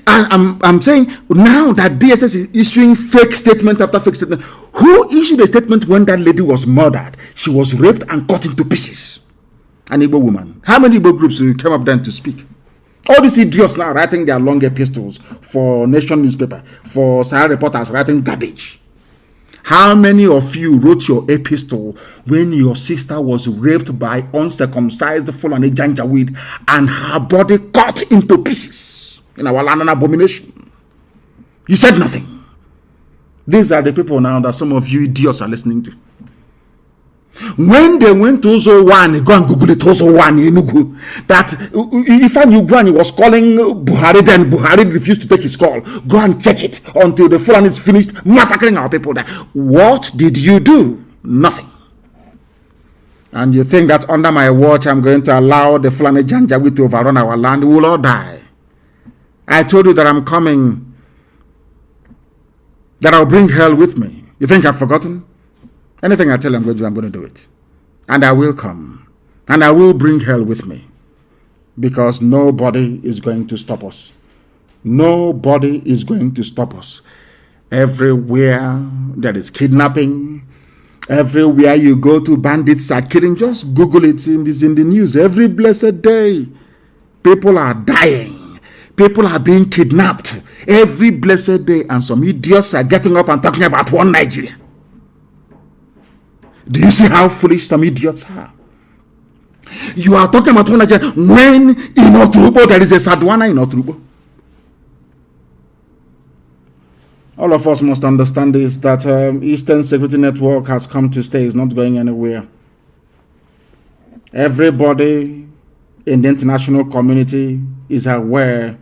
I'm saying now that DSS is issuing fake statement after fake statement. Who issued a statement when that lady was murdered? She was raped and cut into pieces. An Igbo woman. How many Igbo groups came up then to speak? All these idiots now writing their long epistles for Nation newspaper, for Sahara reporters writing garbage. How many of you wrote your epistle when your sister was raped by uncircumcised Fulani Janjaweed and her body cut into pieces in our land, an abomination? You said nothing. These are the people now that some of you idiots are listening to. When they went to Ozo1, go and Google it, Ozo1 in Enugu, that Ifan Ugwani was calling Buhari, then Buhari refused to take his call. Go and check it until the Fulani is finished massacring our people there. What did you do? Nothing. And you think that under my watch I'm going to allow the Fulani Janjaweed to overrun our land? We will all die. I told you that I'm coming, that I'll bring hell with me. You think I've forgotten? Anything I tell you I'm going to do it. And I will come. And I will bring hell with me. Because nobody is going to stop us. Nobody is going to stop us. Everywhere there is kidnapping, everywhere you go to, bandits are killing. Just Google it. It's in the news. Every blessed day, people are dying. People are being kidnapped. Every blessed day. And some idiots are getting up and talking about one Nigeria. Do you see how foolish some idiots are? You are talking about one Nigeria when in Oturubo there is a Sadwana in Oturubo. All of us must understand this, that Eastern Security Network has come to stay. It's not going anywhere. Everybody in the international community is aware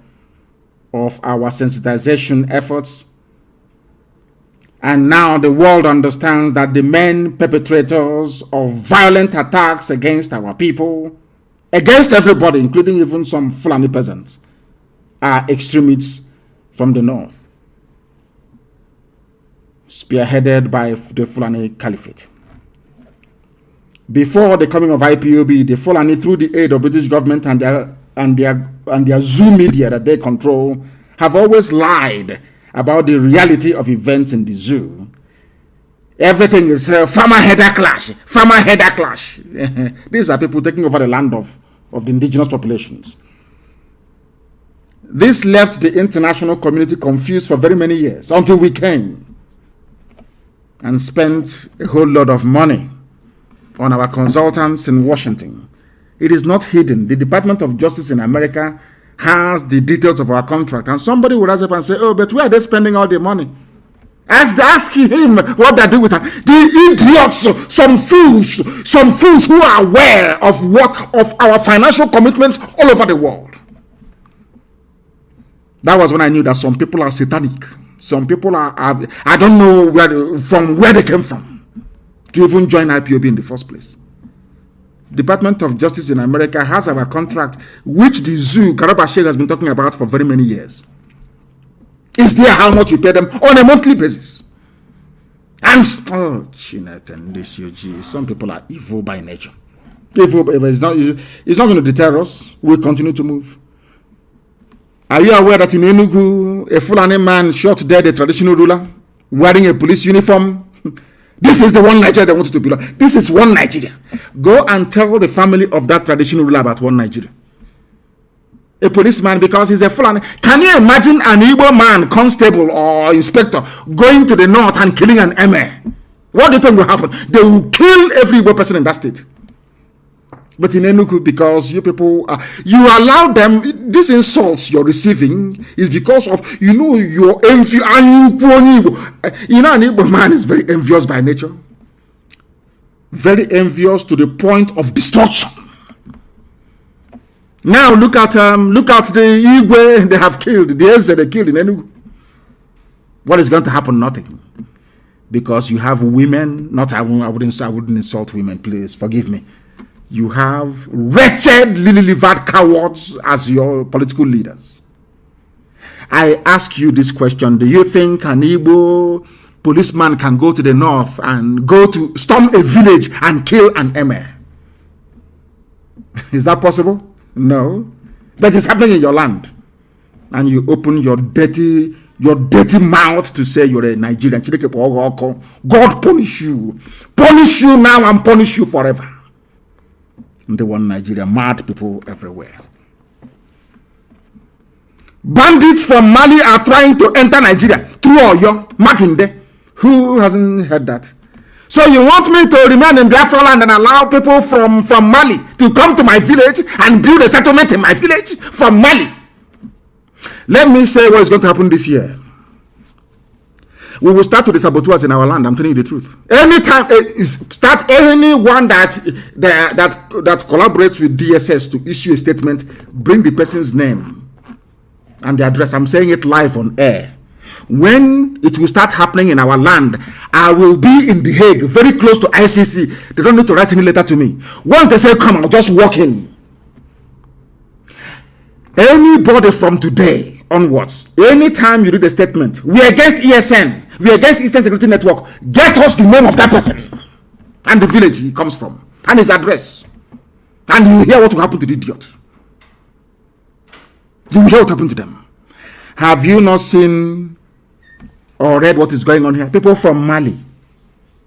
of our sensitization efforts. And now the world understands that the main perpetrators of violent attacks against our people, against everybody, including even some Fulani peasants, are extremists from the north, spearheaded by the Fulani Caliphate. Before the coming of IPOB, the Fulani, through the aid of British government and their Zoo media that they control, have always lied about the reality of events in the zoo. Everything is farmer-header clash. Farmer-header clash. These are people taking over the land of the indigenous populations. This left the international community confused for very many years until we came and spent a whole lot of money on our consultants in Washington. It is not hidden. The Department of Justice in America has the details of our contract, and somebody will rise up and say, oh, but where are they spending all the money? Ask him what they do with that. The idiots, some fools who are aware of our financial commitments all over the world. That was when I knew that some people are satanic. Some people are I don't know where they came from to even join IPOB in the first place. Department of Justice in America has our contract, which the zoo, Garaba Sheikh, has been talking about for very many years. Is there how much we pay them on a monthly basis? And, Chinek and this UG, some people are evil by nature. Evil, but it's not going to deter us. We'll continue to move. Are you aware that in Enugu, a Fulani man shot dead a traditional ruler wearing a police uniform? This is the one Nigeria they wanted to belong. This is one Nigeria. Go and tell the family of that traditional ruler about one Nigeria. A policeman, because he's a Fulani. Can you imagine an Igbo man, constable or inspector, going to the north and killing an emir? What do you think will happen? They will kill every Igbo person in that state. But in Enugu, because you people, you allow them, these insults you're receiving is because of, your envy. An Igbo man is very envious by nature. Very envious to the point of destruction. Now look at the Igwe they have killed, the Eze they killed in Enugu. What is going to happen? Nothing. because you have women. Not I wouldn't insult women. Please forgive me. You have wretched, lily-livered cowards as your political leaders. I ask you this question: do you think an Igbo policeman can go to the north and go to storm a village and kill an emir? Is that possible? No. But it's happening in your land. And you open your dirty mouth to say you're a Nigerian. God punish you. Punish you now and punish you forever. And they want Nigeria. Mad people everywhere. Bandits from Mali are trying to enter Nigeria through Oyo, Makinde. Who hasn't heard that? So you want me to remain in Biafra land and allow people from Mali to come to my village and build a settlement in my village from Mali? Let me say what is going to happen this year. We will start with the saboteurs in our land. I'm telling you the truth. Anytime, start anyone that collaborates with DSS to issue a statement, bring the person's name and the address. I'm saying it live on air. When it will start happening in our land, I will be in The Hague, very close to ICC. They don't need to write any letter to me. Once they say come, I'll just walk in. Anybody from today onwards, anytime you read a statement, we are against ESN, we are against Eastern Security Network, get us the name of that person and the village he comes from and his address, and you hear what will happen to the idiot. You will hear what happened to them. Have you not seen or read what is going on here? People from Mali.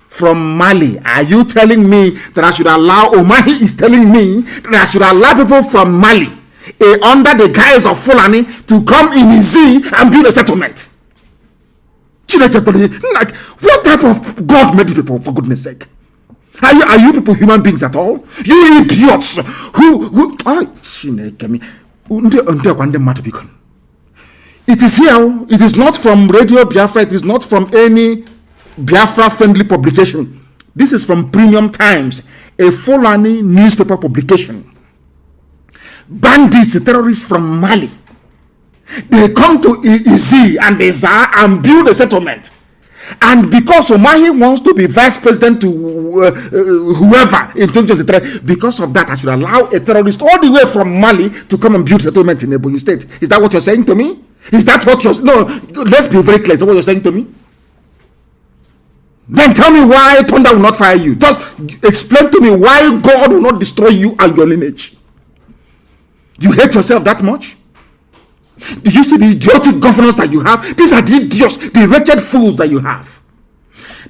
From Mali. Are you telling me that I should allow, Omahi is telling me that I should allow people from Mali, under the guise of Fulani, to come in Mazi and build a settlement? Like, what type of God made you people, for goodness sake? Are you people human beings at all? You idiots it is here. It is not from Radio Biafra. It is not from any Biafra-friendly publication. This is from Premium Times, a Fulani newspaper publication. Bandits, terrorists from Mali, they come to Mazi and Ezza and build a settlement. And because Omahi wants to be vice president to whoever in 2023, because of that, I should allow a terrorist all the way from Mali to come and build a settlement in Ebonyi State. Is that what you're saying to me? Is that what you're... No, let's be very clear. Is that what you're saying to me? Then tell me why thunder will not fire you. Just explain to me why God will not destroy you and your lineage. You hate yourself that much? Do you see the idiotic governors that you have? These are the idiots, the wretched fools that you have.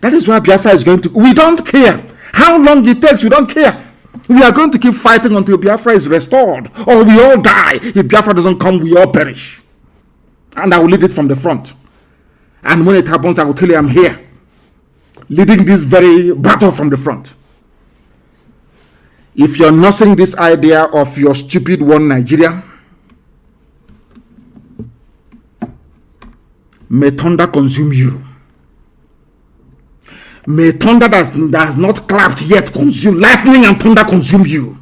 That is why Biafra is going to... We don't care how long it takes. We don't care. We are going to keep fighting until Biafra is restored, or we all die. If Biafra doesn't come, we all perish. And I will lead it from the front. And when it happens, I will tell you I'm here, leading this very battle from the front. If you're nursing this idea of your stupid one Nigeria, may thunder consume you. May thunder that has not clapped yet consume, lightning and thunder consume you.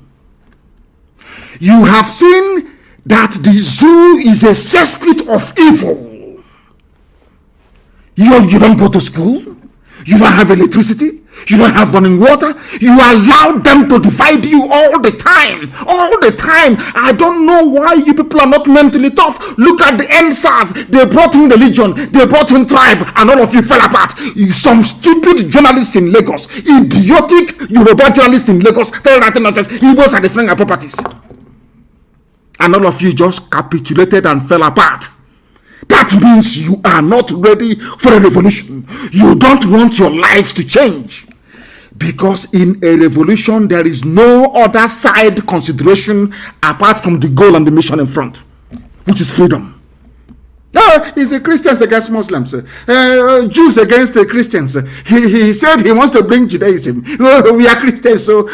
You have seen that the zoo is a cesspit of evil. You don't go to school. You don't have electricity. You don't have running water. You allow them to divide you all the time. All the time. I don't know why you people are not mentally tough. Look at the NSAS. They brought in religion. They brought in tribe. And all of you fell apart. Some stupid journalists in Lagos. Idiotic Yoruba journalists in Lagos. Tell that nonsense. Igbos are destroying our properties. And all of you just capitulated and fell apart. That means you are not ready for a revolution. You don't want your lives to change. Because in a revolution, there is no other side consideration apart from the goal and the mission in front, which is freedom. No, it's the Christians against Muslims, Jews against the Christians. He said he wants to bring Judaism. Oh, we are Christians, so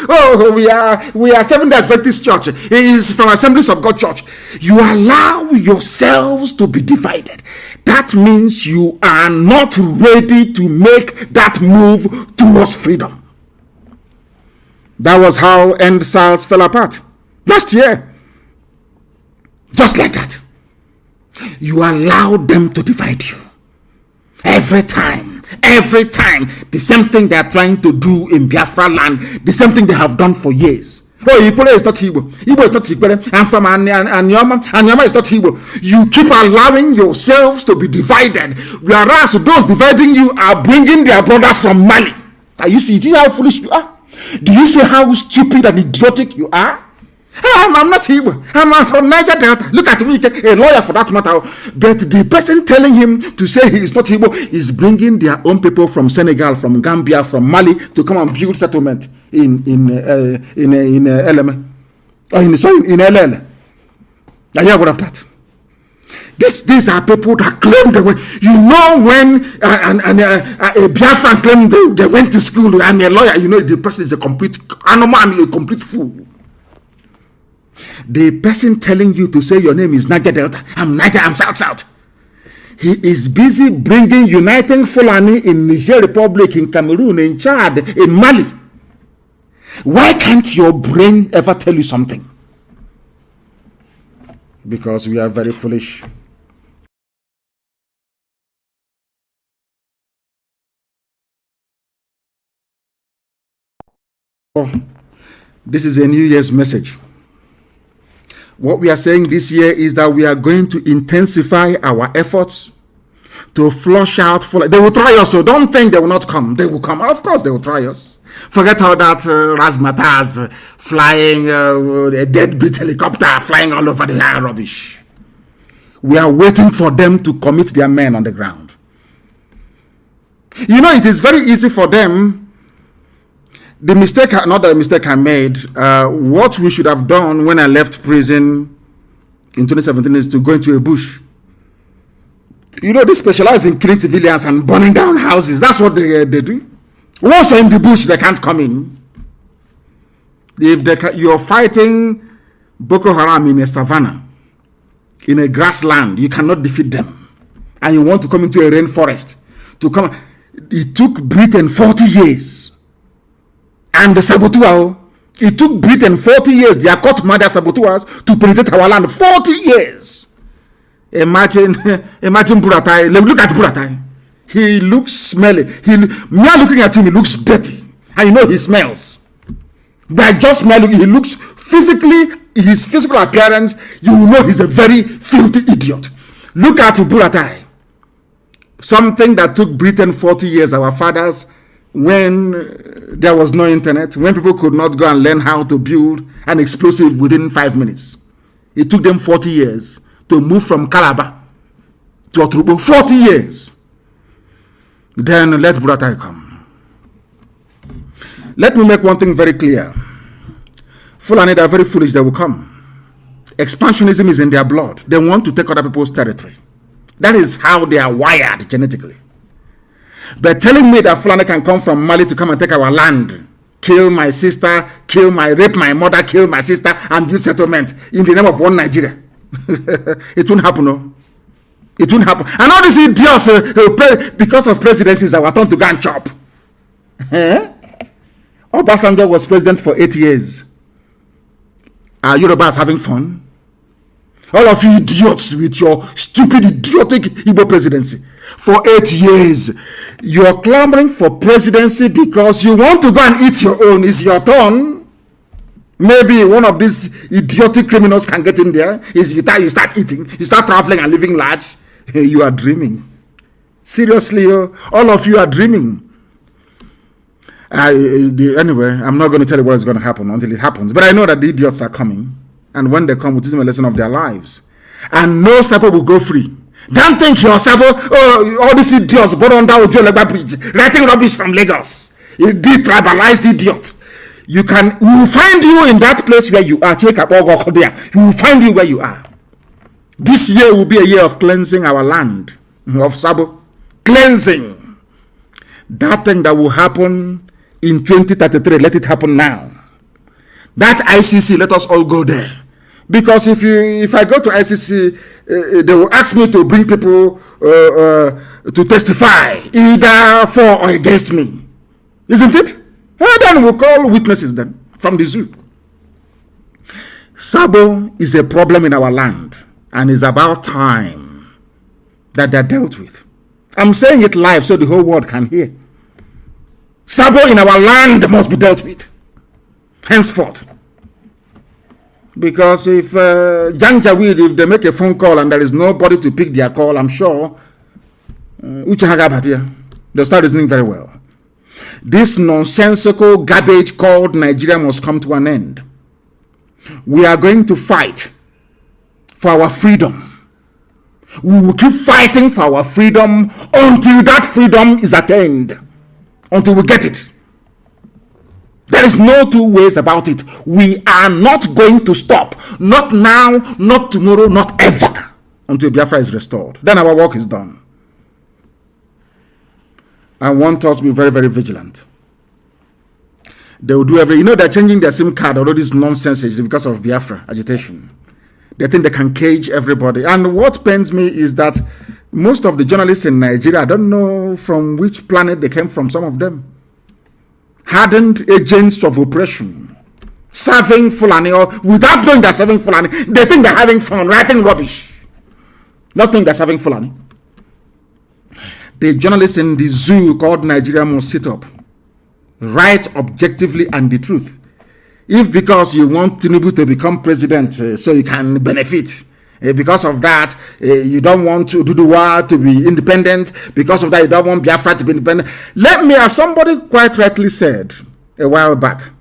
we are Seventh-day Adventist Church. He is from Assemblies of God Church. You allow yourselves to be divided. That means you are not ready to make that move towards freedom. That was how NSAS fell apart last year. Just like that. You allow them to divide you. Every time Every time, the same thing they are trying to do in Biafra land, the same thing they have done for years. Oh, Ikwere is not Igbo. Igbo is not Ikwere. I'm from Anyama. Anyama is not Igbo. You keep allowing yourselves to be divided, whereas those dividing you are bringing their brothers from Mali. Are you see how foolish you are? Do you see how stupid and idiotic you are? I'm not Igbo. I'm from Niger Delta. Look at me, a lawyer for that matter. But the person telling him to say he is not Igbo is bringing their own people from Senegal, from Gambia, from Mali to come and build settlement in LM. Or in LL. I hear what of that. These are people that claim they went. You know, when a Biafran claimed they went to school and a lawyer, you know the person is a complete animal and a complete fool. The person telling you to say your name is Niger Delta, I'm Niger, I'm South. He is busy uniting Fulani in Niger Republic, in Cameroon, in Chad, in Mali. Why can't your brain ever tell you something? Because we are very foolish. Oh, this is a New Year's message. What we are saying this year is that we are going to intensify our efforts to flush out. They will try us, so don't think they will not come. They will come. Of course, they will try us. Forget all that razzmatazz flying, a deadbeat helicopter flying all over the air rubbish. We are waiting for them to commit their men on the ground. You know, it is very easy for them. The mistake, not the mistake I made, what we should have done when I left prison in 2017 is to go into a bush. You know, they specialize in killing civilians and burning down houses. That's what they do. Once they're in the bush, they can't come in. If you're fighting Boko Haram in a savannah, in a grassland, you cannot defeat them. And you want to come into a rainforest. It took Britain 40 years. And the saboteurs, it took Britain 40 years, their court murder saboteurs, to penetrate our land. 40 years. Imagine Buratai. Look at Buratai. He looks smelly. Me looking at him, he looks dirty. And you know he smells. By just smelling, he looks physically, his physical appearance, you will know he's a very filthy idiot. Look at Buratai. Something that took Britain 40 years, our fathers, when there was no internet, when people could not go and learn how to build an explosive within 5 minutes. It took them 40 years to move from Calabar to Otubo. 40 years. Then let Buratai come. Let me make one thing very clear. Fulani, they are very foolish, they will come. Expansionism is in their blood. They want to take other people's territory. That is how they are wired genetically. But telling me that Fulani can come from Mali to come and take our land, kill my sister, rape my mother, kill my sister, and build settlement in the name of one Nigeria. It won't happen, no. It won't happen. And all these idiots, because of presidencies, our turn to go and chop. Obasanjo was president for 8 years. Are Yorubas having fun? All of you idiots with your stupid, idiotic Igbo presidency. For 8 years, you are clamoring for presidency because you want to go and eat your own. It's your turn. Maybe one of these idiotic criminals can get in there. You start eating, you start traveling and living large. You are dreaming. Seriously, all of you are dreaming. Anyway, I'm not going to tell you what is going to happen until it happens. But I know that the idiots are coming. And when they come, we'll teach them a lesson of their lives. And no Sabo will go free. Don't think your Sabo, all these idiots born under Ojo-Legba Bridge, writing rubbish from Lagos. You detribalized idiot. We will find you in that place where you are. We will find you where you are. This year will be a year of cleansing our land. Of Sabo. Cleansing. That thing that will happen in 2033, let it happen now. That ICC, let us all go there. Because if I go to ICC, they will ask me to bring people to testify, either for or against me. Isn't it? Then we'll call witnesses then from the zoo. Sabo is a problem in our land, and it's about time that they're dealt with. I'm saying it live so the whole world can hear. Sabo in our land must be dealt with henceforth. Because if Janjaweed, if they make a phone call and there is nobody to pick their call, I'm sure they'll start reasoning very well. This nonsensical garbage called Nigeria must come to an end. We are going to fight for our freedom. We will keep fighting for our freedom until that freedom is attained, until we get it. There is no two ways about it. We are not going to stop. Not now, not tomorrow, not ever, until Biafra is restored. Then our work is done. I want us to be very, very vigilant. They will do they're changing their SIM card, all this nonsense is because of Biafra agitation. They think they can cage everybody. And what pains me is that most of the journalists in Nigeria, I don't know from which planet they came from, some of them, hardened agents of oppression, serving Fulani, or without knowing they're serving Fulani, they think they're having fun, writing rubbish. Not knowing they're serving Fulani. The journalists in the zoo called Nigeria must sit up, write objectively and the truth. If because you want Tinubu to become president so you can benefit, because of that, you don't want to do the war to be independent, because of that, you don't want Biafra to be independent. Let me, as somebody quite rightly said a while back,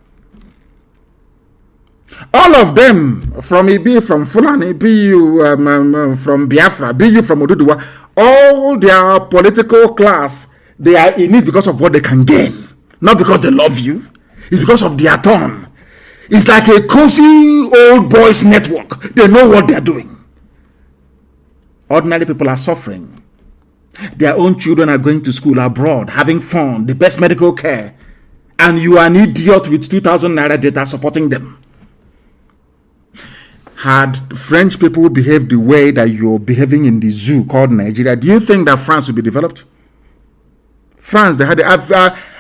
all of them, from Ibi, from Fulani, be you from Biafra, be you from Oduduwa, all their political class, they are in it because of what they can gain, not because they love you. It's because of their turn. It's like a cozy old boys network. They know what they're doing. Ordinary people are suffering. Their own children are going to school abroad, having fun, the best medical care, and you are an idiot with 2,000 naira data supporting them. Had French people behaved the way that you're behaving in the zoo called Nigeria, do you think that France would be developed? France, they had.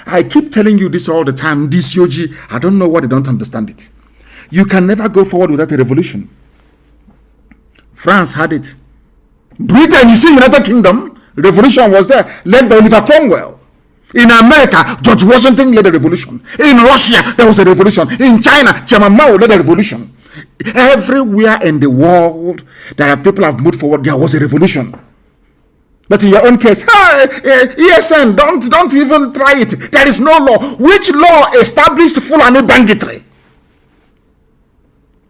I keep telling you this all the time. This Yoji, I don't know what they don't understand it. You can never go forward without a revolution. France had it. Britain, you see, United Kingdom, revolution was there, led by Oliver Cromwell. In America, George Washington led a revolution. In Russia, there was a revolution. In China, Chairman Mao led a revolution. Everywhere in the world that people have moved forward, there was a revolution. But in your own case, ESN, don't even try it. There is no law. Which law established Fulani banditry?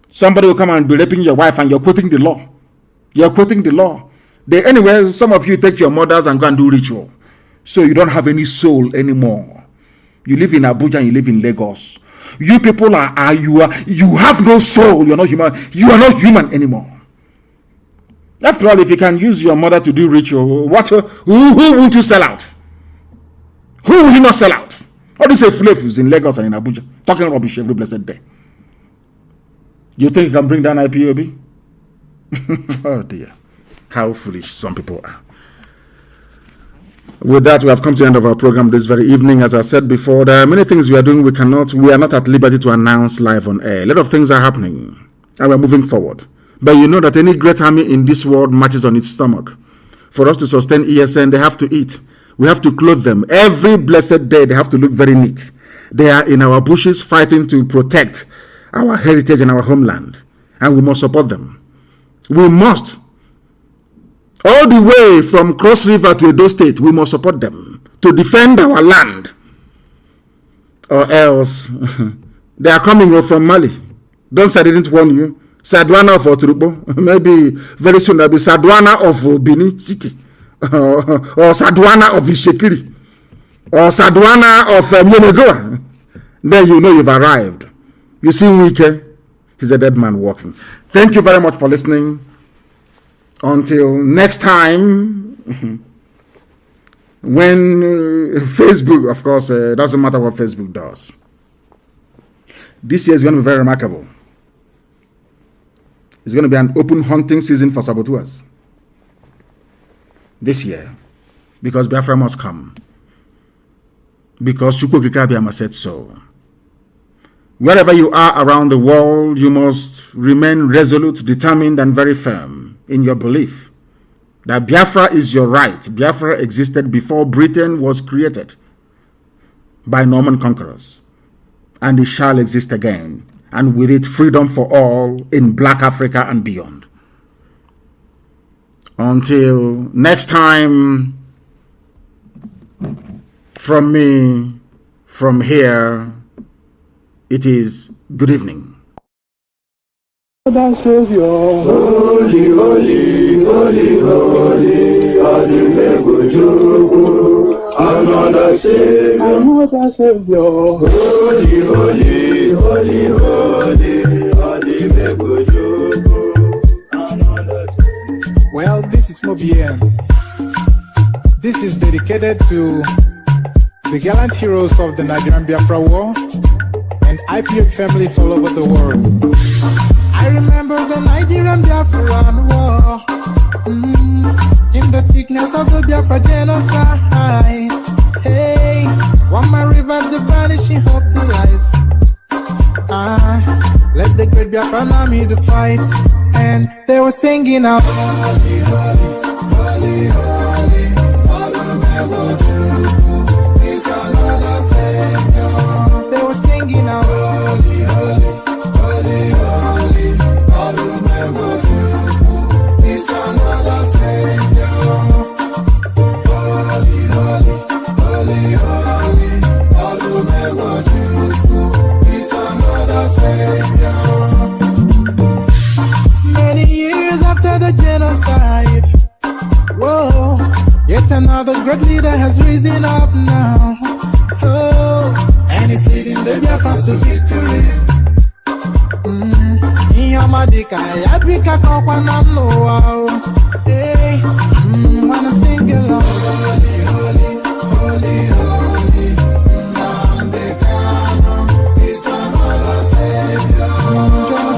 Somebody will come and be raping your wife and you're quoting the law. You're quoting the law. Anyway, some of you take your mothers and go and do ritual. So you don't have any soul anymore. You live in Abuja and you live in Lagos. You people you have no soul. You're not human. You are not human anymore. After all, if you can use your mother to do ritual, who won't you sell out? Who will you not sell out? All these flavors in Lagos and in Abuja, talking rubbish every blessed day. You think you can bring down IPOB? Oh dear. How foolish some people are. With that, we have come to the end of our program this very evening. As I said before, there are many things we are doing we are not at liberty to announce live on air. A lot of things are happening and we're moving forward. But you know that any great army in this world marches on its stomach. For us to sustain ESN, they have to eat. We have to clothe them. Every blessed day, they have to look very neat. They are in our bushes fighting to protect our heritage and our homeland. And we must support them. We must. All the way from Cross River to Edo State, we must support them to defend our land. Or else, they are coming from Mali. Don't say I didn't warn you. Sadwana of Oturubo, maybe very soon there'll be Sadwana of Bini City, or Sadwana of Ishekiri, or Sadwana of Yenegoa. Then you know you've arrived. You see Wike, he's a dead man walking. Thank you very much for listening. Until next time, when Facebook, of course, doesn't matter what Facebook does. This year is going to be very remarkable. It's going to be an open hunting season for saboteurs this year, because Biafra must come, because Chukwukika Abiyama said so. Wherever you are around the world, you must remain resolute, determined, and very firm in your belief that Biafra is your right. Biafra existed before Britain was created by Norman conquerors, and it shall exist again, and with it freedom for all in Black Africa and beyond. Until next time, from me, from here, it is good evening. Thy Savior, holy, holy, holy, holy, another Savior, another Savior, holy, holy, holy, holy, Well, this is Mobien. This is dedicated to the gallant heroes of the Nigerian Biafra War and IPOB families all over the world. I remember the Nigerian Biafran War, in the thickness of the Biafra genocide. Hey, one man revived the vanishing hope to life. Let the great Biafran army to fight, and they were singing out, holy, holy, holy, holy, all will never do. He's another Savior. They were singing out, holy, holy, holy, holy, all will never do. He's another Savior. Holy, holy, holy, holy, all will never do. He's another Savior. Many years after the genocide, whoa, yet another great leader has risen up now. Oh, and he's leading the Biafrans to victory. Yamadika, Yabika, Kokwanam, wow. Hey, when I'm singing along, holy, holy, holy, holy, Nnamdi Kanu, he's another Savior.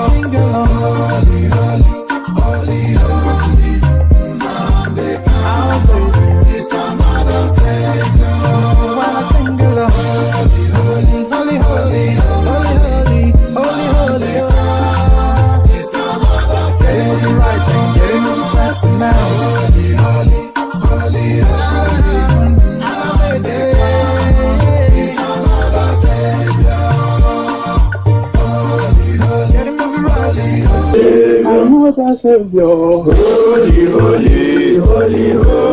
Sing along, holy, holy, holy, holy, Nnamdi Kanu, he's another Savior. When I sing along, holy, holy, holy, holy, holy, holy, holy, holy. Getting it right and getting it fast now. Holy, holy, holy, holy, he's another Savior. Holy, holy, getting it right. Another Savior. Holy, holy, holy, holy,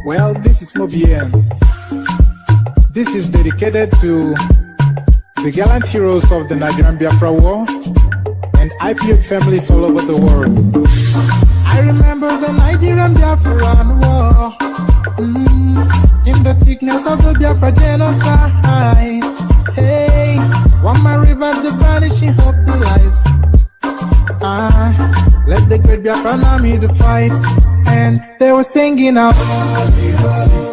Well, this is Mobien. This is dedicated to the gallant heroes of the Nigerian Biafra War and IPOB families all over the world. I remember the Nigerian Biafran War, in the thickness of the Biafra genocide. Hey, one man revived the vanishing hope to life. Let the great Biafran army to fight, and they were singing out, holy, holy,